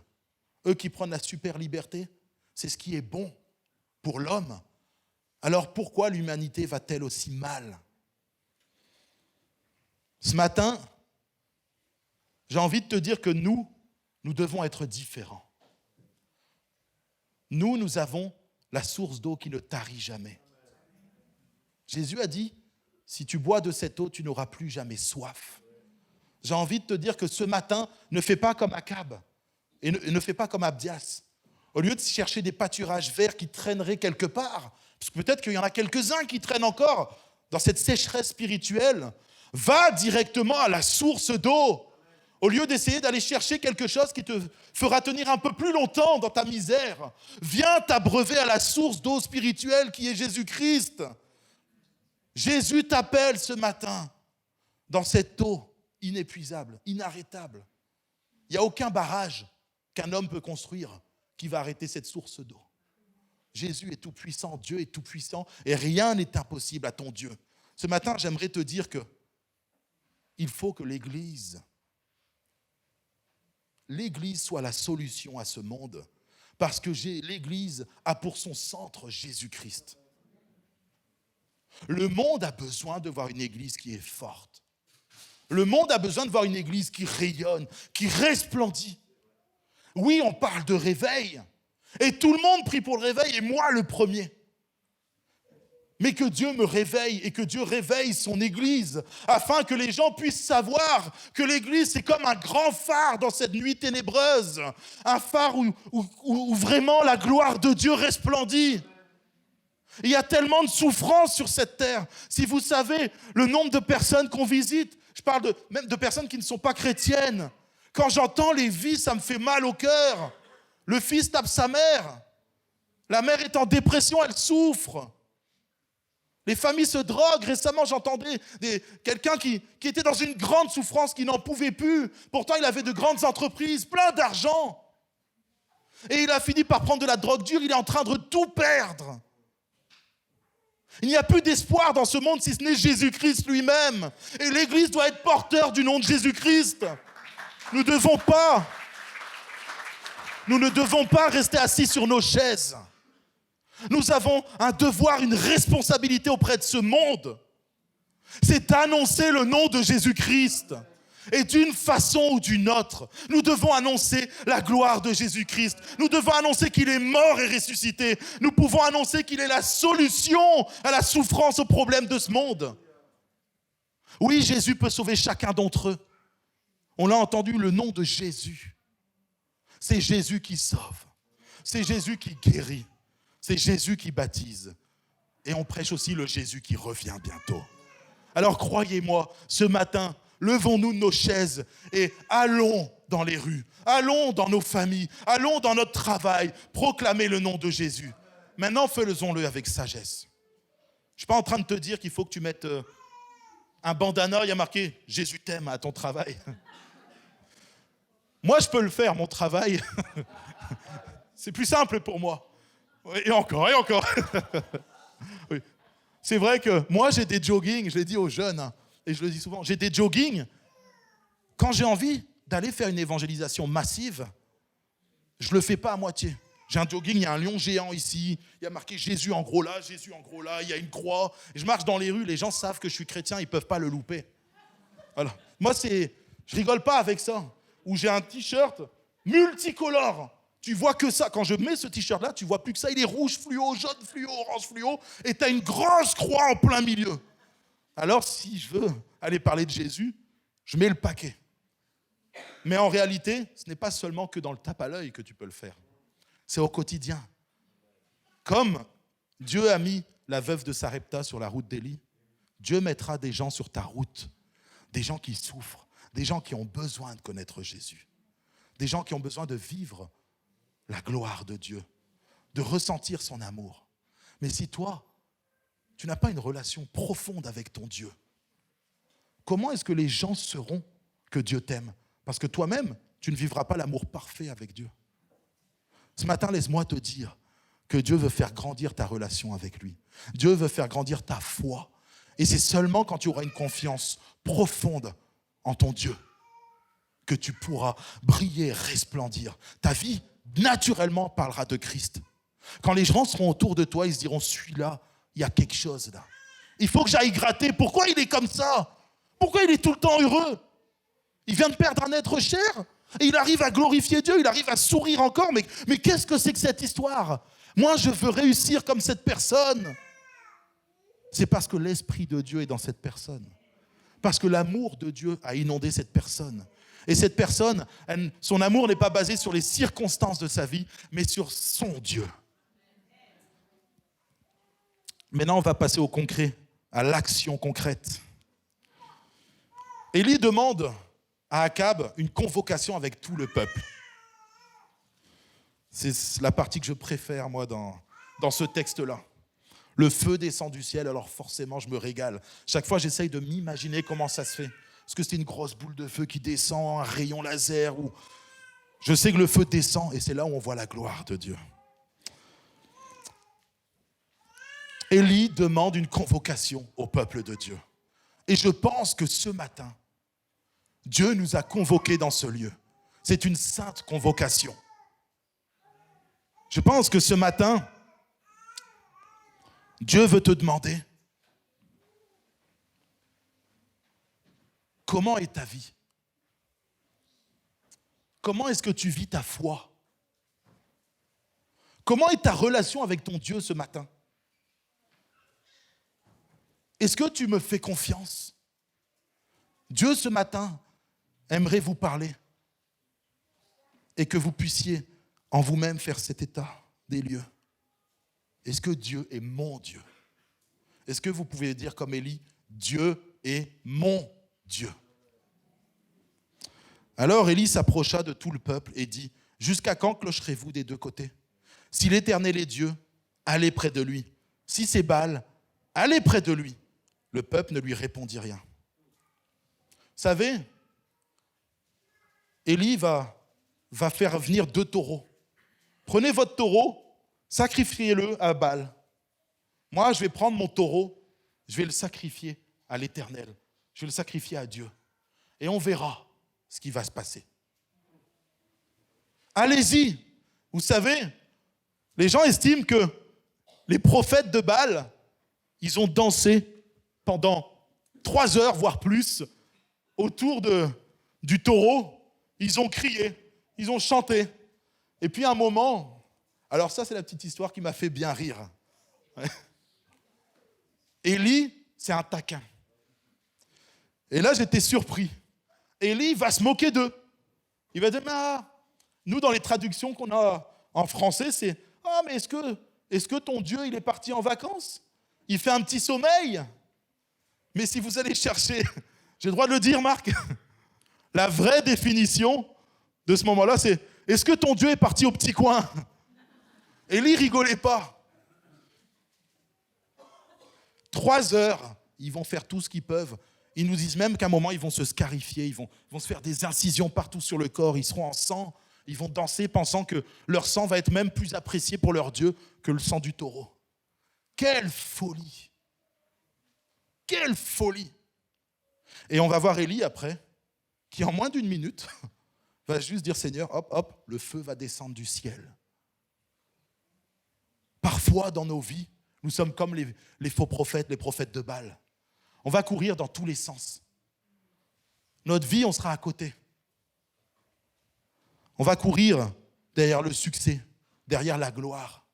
Eux qui prennent la super liberté, c'est ce qui est bon pour l'homme. Alors pourquoi l'humanité va-t-elle aussi mal ? Ce matin, j'ai envie de te dire que nous devons être différents. Nous avons la source d'eau qui ne tarit jamais. Jésus a dit, si tu bois de cette eau, tu n'auras plus jamais soif. J'ai envie de te dire que ce matin, ne fais pas comme Akab et ne fais pas comme Abdias. Au lieu de chercher des pâturages verts qui traîneraient quelque part, parce que peut-être qu'il y en a quelques-uns qui traînent encore dans cette sécheresse spirituelle, va directement à la source d'eau. Au lieu d'essayer d'aller chercher quelque chose qui te fera tenir un peu plus longtemps dans ta misère, viens t'abreuver à la source d'eau spirituelle qui est Jésus-Christ. Jésus t'appelle ce matin dans cette eau inépuisable, inarrêtable. Il n'y a aucun barrage qu'un homme peut construire qui va arrêter cette source d'eau. Jésus est tout-puissant, Dieu est tout-puissant et rien n'est impossible à ton Dieu. Ce matin, j'aimerais te dire que il faut que l'Église soit la solution à ce monde parce que l'Église a pour son centre Jésus-Christ. Le monde a besoin de voir une Église qui est forte. Le monde a besoin de voir une Église qui rayonne, qui resplendit. Oui, on parle de réveil et tout le monde prie pour le réveil et moi le premier. Mais que Dieu me réveille et que Dieu réveille son Église afin que les gens puissent savoir que l'Église c'est comme un grand phare dans cette nuit ténébreuse, un phare où vraiment la gloire de Dieu resplendit. Il y a tellement de souffrance sur cette terre. Si vous savez le nombre de personnes qu'on visite, je parle même de personnes qui ne sont pas chrétiennes. Quand j'entends les vies, ça me fait mal au cœur. Le fils tape sa mère. La mère est en dépression, elle souffre. Les familles se droguent. Récemment, j'entendais quelqu'un qui était dans une grande souffrance, qui n'en pouvait plus. Pourtant, il avait de grandes entreprises, plein d'argent. Et il a fini par prendre de la drogue dure. Il est en train de tout perdre. Il n'y a plus d'espoir dans ce monde si ce n'est Jésus-Christ lui-même. Et l'Église doit être porteur du nom de Jésus-Christ. Nous ne devons pas rester assis sur nos chaises. Nous avons un devoir, une responsabilité auprès de ce monde. C'est d'annoncer le nom de Jésus-Christ. Et d'une façon ou d'une autre, nous devons annoncer la gloire de Jésus-Christ. Nous devons annoncer qu'il est mort et ressuscité. Nous pouvons annoncer qu'il est la solution à la souffrance, aux problèmes de ce monde. Oui, Jésus peut sauver chacun d'entre eux. On l'a entendu, le nom de Jésus. C'est Jésus qui sauve. C'est Jésus qui guérit. C'est Jésus qui baptise. Et on prêche aussi le Jésus qui revient bientôt. Alors croyez-moi, ce matin, levons-nous de nos chaises et allons dans les rues, allons dans nos familles, allons dans notre travail, proclamer le nom de Jésus. Maintenant, faisons-le avec sagesse. Je ne suis pas en train de te dire qu'il faut que tu mettes un bandana, il y a marqué « Jésus t'aime » à ton travail. Moi, je peux le faire, mon travail. C'est plus simple pour moi. Et encore, et encore. Oui. C'est vrai que moi, j'ai des joggings, je l'ai dit aux jeunes, et je le dis souvent, j'ai des joggings. Quand j'ai envie d'aller faire une évangélisation massive, je ne le fais pas à moitié. J'ai un jogging, il y a un lion géant ici, il y a marqué Jésus en gros là, Jésus en gros là, il y a une croix. Et je marche dans les rues, les gens savent que je suis chrétien, ils ne peuvent pas le louper. Voilà. Moi, je rigole pas avec ça. Ou j'ai un t-shirt multicolore. Tu vois que ça. Quand je mets ce t-shirt-là, tu vois plus que ça. Il est rouge fluo, jaune fluo, orange fluo. Et tu as une grosse croix en plein milieu. Alors, si je veux aller parler de Jésus, je mets le paquet. Mais en réalité, ce n'est pas seulement que dans le tape à l'œil que tu peux le faire. C'est au quotidien. Comme Dieu a mis la veuve de Sarepta sur la route d'Élie, Dieu mettra des gens sur ta route. Des gens qui souffrent. Des gens qui ont besoin de connaître Jésus. Des gens qui ont besoin de vivre la gloire de Dieu, de ressentir son amour. Mais si toi, tu n'as pas une relation profonde avec ton Dieu, comment est-ce que les gens sauront que Dieu t'aime? Parce que toi-même, tu ne vivras pas l'amour parfait avec Dieu. Ce matin, laisse-moi te dire que Dieu veut faire grandir ta relation avec lui. Dieu veut faire grandir ta foi. Et c'est seulement quand tu auras une confiance profonde en ton Dieu que tu pourras briller, resplendir. Ta vie, naturellement, parlera de Christ. Quand les gens seront autour de toi, ils se diront, celui-là, il y a quelque chose là. Il faut que j'aille gratter. Pourquoi il est comme ça? Pourquoi il est tout le temps heureux? Il vient de perdre un être cher et il arrive à glorifier Dieu, il arrive à sourire encore. Mais qu'est-ce que c'est que cette histoire? Moi, je veux réussir comme cette personne. C'est parce que l'Esprit de Dieu est dans cette personne. Parce que l'amour de Dieu a inondé cette personne. Et cette personne, son amour n'est pas basé sur les circonstances de sa vie, mais sur son Dieu. Maintenant, on va passer au concret, à l'action concrète. Élie demande à Akab une convocation avec tout le peuple. C'est la partie que je préfère, moi, dans ce texte-là. Le feu descend du ciel, alors forcément, je me régale. Chaque fois, j'essaye de m'imaginer comment ça se fait. Est-ce que c'est une grosse boule de feu qui descend, un rayon laser ou... Je sais que le feu descend et c'est là où on voit la gloire de Dieu. Élie demande une convocation au peuple de Dieu. Et je pense que ce matin, Dieu nous a convoqués dans ce lieu. C'est une sainte convocation. Je pense que ce matin, Dieu veut te demander comment est ta vie? Comment est-ce que tu vis ta foi? Comment est ta relation avec ton Dieu ce matin? Est-ce que tu me fais confiance? Dieu ce matin aimerait vous parler et que vous puissiez en vous-même faire cet état des lieux. Est-ce que Dieu est mon Dieu? Est-ce que vous pouvez dire comme Élie, Dieu est mon Dieu? Alors Élie s'approcha de tout le peuple et dit, jusqu'à quand clocherez-vous des deux côtés? Si l'Éternel est Dieu, allez près de lui. Si c'est Baal, allez près de lui. Le peuple ne lui répondit rien. Vous savez, Élie va faire venir 2 taureaux. Prenez votre taureau, sacrifiez-le à Baal. Moi, je vais prendre mon taureau, je vais le sacrifier à l'Éternel. Je vais le sacrifier à Dieu. Et on verra ce qui va se passer. Allez-y. Vous savez, les gens estiment que Les prophètes de Baal, ils ont dansé pendant 3 heures, voire plus, autour du taureau. Ils ont crié, ils ont chanté. Et puis à un moment, alors ça c'est la petite histoire qui m'a fait bien rire. Ouais. Élie, c'est un taquin. Et là j'étais surpris. Élie va se moquer d'eux. Il va dire, nous dans les traductions qu'on a en français, c'est « Ah, mais est-ce que ton Dieu, il est parti en vacances? Il fait un petit sommeil ?» Mais si vous allez chercher, j'ai le droit de le dire, Marc, la vraie définition de ce moment-là, c'est « Est-ce que ton Dieu est parti au petit coin ?» Élie rigolait pas. 3 heures, ils vont faire tout ce qu'ils peuvent. Ils nous disent même qu'à un moment, ils vont se scarifier, ils vont se faire des incisions partout sur le corps, ils seront en sang, ils vont danser pensant que leur sang va être même plus apprécié pour leur Dieu que le sang du taureau. Quelle folie! Quelle folie! Et on va voir Élie après, qui en moins d'1 minute va juste dire, Seigneur, hop, hop, le feu va descendre du ciel. Parfois dans nos vies, nous sommes comme les faux prophètes, les prophètes de Baal. On va courir dans tous les sens. Notre vie, on sera à côté. On va courir derrière le succès, derrière la gloire.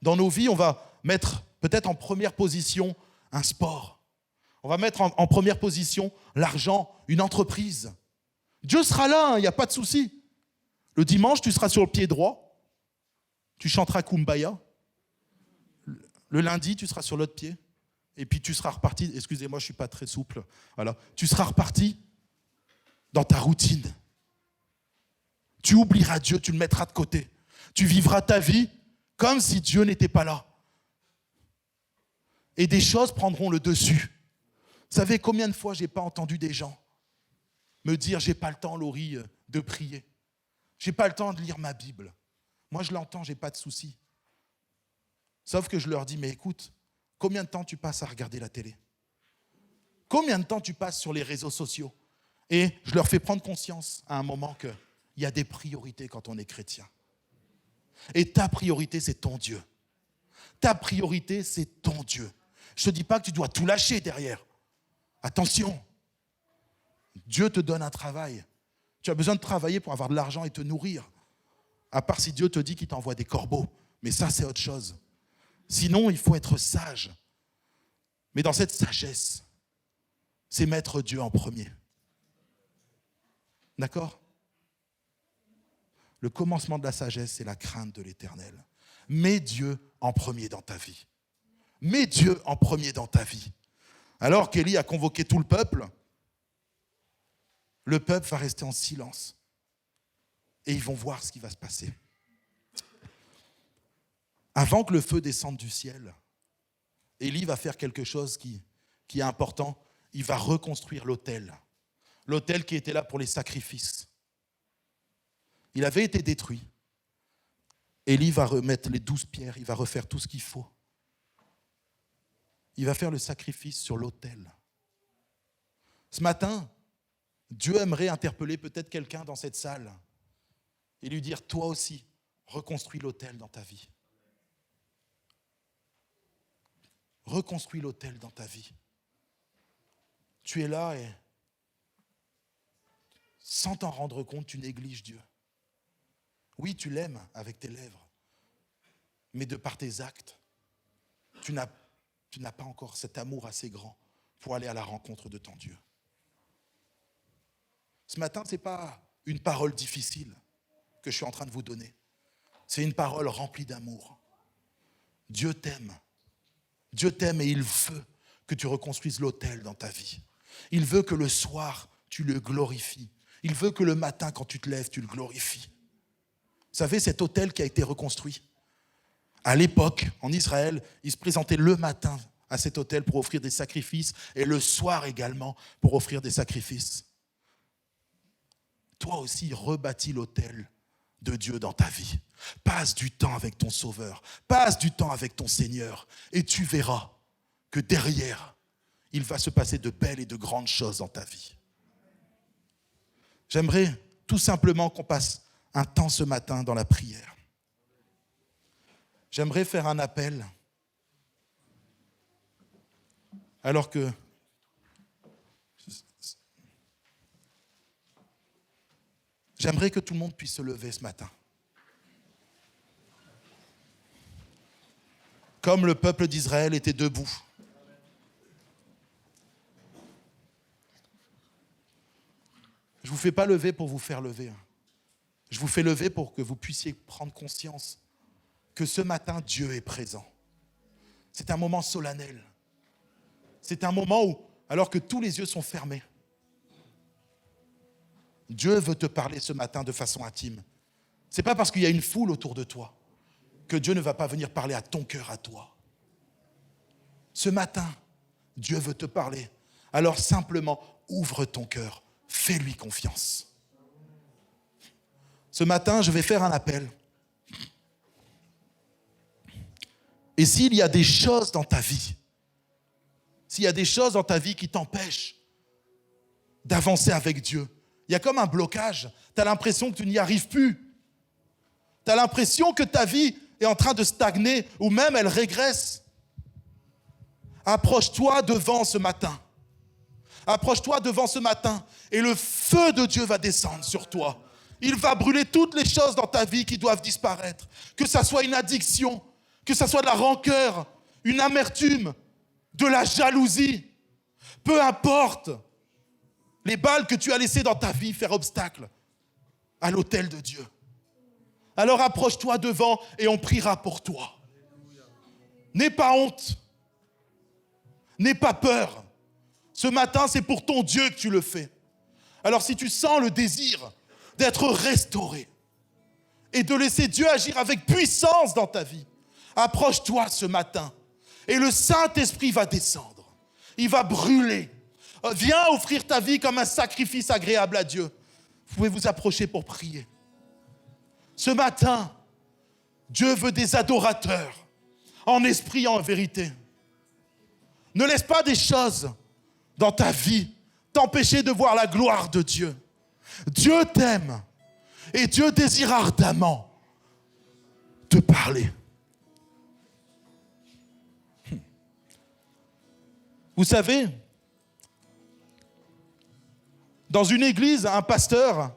Dans nos vies, on va mettre peut-être en première position un sport. On va mettre en première position l'argent, une entreprise. Dieu sera là, il n'y a pas de souci. Le dimanche, tu seras sur le pied droit. Tu chanteras Kumbaya. Le lundi, tu seras sur l'autre pied. Et puis tu seras reparti. Excusez-moi, je ne suis pas très souple. Voilà. Tu seras reparti dans ta routine. Tu oublieras Dieu, tu le mettras de côté. Tu vivras ta vie comme si Dieu n'était pas là. Et des choses prendront le dessus. Vous savez combien de fois je n'ai pas entendu des gens me dire « J'ai pas le temps, Laurie, de prier. J'ai pas le temps de lire ma Bible. » Moi, je l'entends, j'ai pas de souci. Sauf que je leur dis « Mais écoute, combien de temps tu passes à regarder la télé? Combien de temps tu passes sur les réseaux sociaux ?» Et je leur fais prendre conscience à un moment qu'il y a des priorités quand on est chrétien. Et ta priorité, c'est ton Dieu. Ta priorité, c'est ton Dieu. Je ne te dis pas que tu dois tout lâcher derrière. Attention, Dieu te donne un travail. Tu as besoin de travailler pour avoir de l'argent et te nourrir. À part si Dieu te dit qu'il t'envoie des corbeaux. Mais ça, c'est autre chose. Sinon, il faut être sage. Mais dans cette sagesse, c'est mettre Dieu en premier. D'accord ? Le commencement de la sagesse, c'est la crainte de l'Éternel. Mets Dieu en premier dans ta vie. Mets Dieu en premier dans ta vie. Alors qu'Élie a convoqué tout le peuple va rester en silence. Et ils vont voir ce qui va se passer. Avant que le feu descende du ciel, Élie va faire quelque chose qui est important. Il va reconstruire l'autel. L'autel qui était là pour les sacrifices. Il avait été détruit. Élie va remettre les 12 pierres, il va refaire tout ce qu'il faut. Il va faire le sacrifice sur l'autel. Ce matin, Dieu aimerait interpeller peut-être quelqu'un dans cette salle et lui dire, toi aussi, reconstruis l'autel dans ta vie. Reconstruis l'autel dans ta vie. Tu es là et sans t'en rendre compte, tu négliges Dieu. Oui, tu l'aimes avec tes lèvres, mais de par tes actes, tu n'as pas encore cet amour assez grand pour aller à la rencontre de ton Dieu. Ce matin, ce n'est pas une parole difficile que je suis en train de vous donner. C'est une parole remplie d'amour. Dieu t'aime. Dieu t'aime et il veut que tu reconstruises l'autel dans ta vie. Il veut que le soir, tu le glorifies. Il veut que le matin, quand tu te lèves, tu le glorifies. Vous savez, cet autel qui a été reconstruit, à l'époque, en Israël, il se présentait le matin à cet autel pour offrir des sacrifices et le soir également pour offrir des sacrifices. Toi aussi, rebâtis l'autel de Dieu dans ta vie. Passe du temps avec ton Sauveur, passe du temps avec ton Seigneur et tu verras que derrière, il va se passer de belles et de grandes choses dans ta vie. J'aimerais tout simplement qu'on passe un temps ce matin dans la prière. J'aimerais faire un appel. Alors que j'aimerais que tout le monde puisse se lever ce matin. Comme le peuple d'Israël était debout. Je ne vous fais pas lever pour vous faire lever. Je vous fais lever pour que vous puissiez prendre conscience que ce matin, Dieu est présent. C'est un moment solennel. C'est un moment où, alors que tous les yeux sont fermés, Dieu veut te parler ce matin de façon intime. Ce n'est pas parce qu'il y a une foule autour de toi que Dieu ne va pas venir parler à ton cœur, à toi. Ce matin, Dieu veut te parler. Alors simplement, ouvre ton cœur, fais-lui confiance. Ce matin, je vais faire un appel. Et s'il y a des choses dans ta vie, s'il y a des choses dans ta vie qui t'empêchent d'avancer avec Dieu, il y a comme un blocage. Tu as l'impression que tu n'y arrives plus. Tu as l'impression que ta vie est en train de stagner ou même elle régresse. Approche-toi devant ce matin. Approche-toi devant ce matin et le feu de Dieu va descendre sur toi. Il va brûler toutes les choses dans ta vie qui doivent disparaître. Que ça soit une addiction, que ça soit de la rancœur, une amertume, de la jalousie. Peu importe les balles que tu as laissées dans ta vie faire obstacle à l'autel de Dieu. Alors approche-toi devant et on priera pour toi. N'aie pas honte. N'aie pas peur. Ce matin, c'est pour ton Dieu que tu le fais. Alors si tu sens le désir d'être restauré et de laisser Dieu agir avec puissance dans ta vie, approche-toi ce matin et le Saint-Esprit va descendre. Il va brûler. Viens offrir ta vie comme un sacrifice agréable à Dieu. Vous pouvez vous approcher pour prier. Ce matin, Dieu veut des adorateurs, en esprit et en vérité. Ne laisse pas des choses dans ta vie t'empêcher de voir la gloire de Dieu. Dieu t'aime et Dieu désire ardemment te parler. Vous savez, dans une église, un pasteur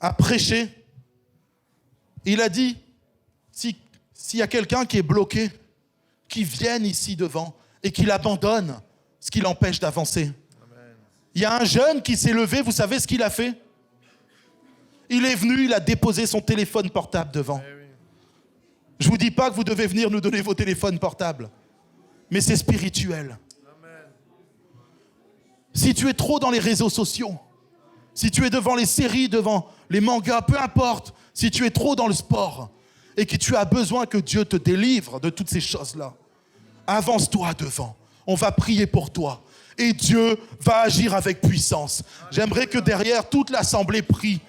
a prêché. Il a dit, s'il y a quelqu'un qui est bloqué, qu'il vienne ici devant et qu'il abandonne ce qui l'empêche d'avancer. Amen. Il y a un jeune qui s'est levé, vous savez ce qu'il a fait? Il est venu, il a déposé son téléphone portable devant. Oui. Je ne vous dis pas que vous devez venir nous donner vos téléphones portables, mais c'est spirituel. Amen. Si tu es trop dans les réseaux sociaux, si tu es devant les séries, devant les mangas, peu importe, si tu es trop dans le sport et que tu as besoin que Dieu te délivre de toutes ces choses-là, avance-toi devant. On va prier pour toi. Et Dieu va agir avec puissance. J'aimerais que derrière toute l'assemblée prie.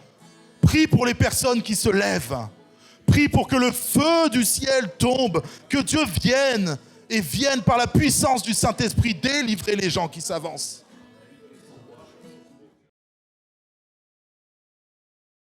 Prie pour les personnes qui se lèvent. Prie pour que le feu du ciel tombe. Que Dieu vienne et vienne par la puissance du Saint-Esprit délivrer les gens qui s'avancent.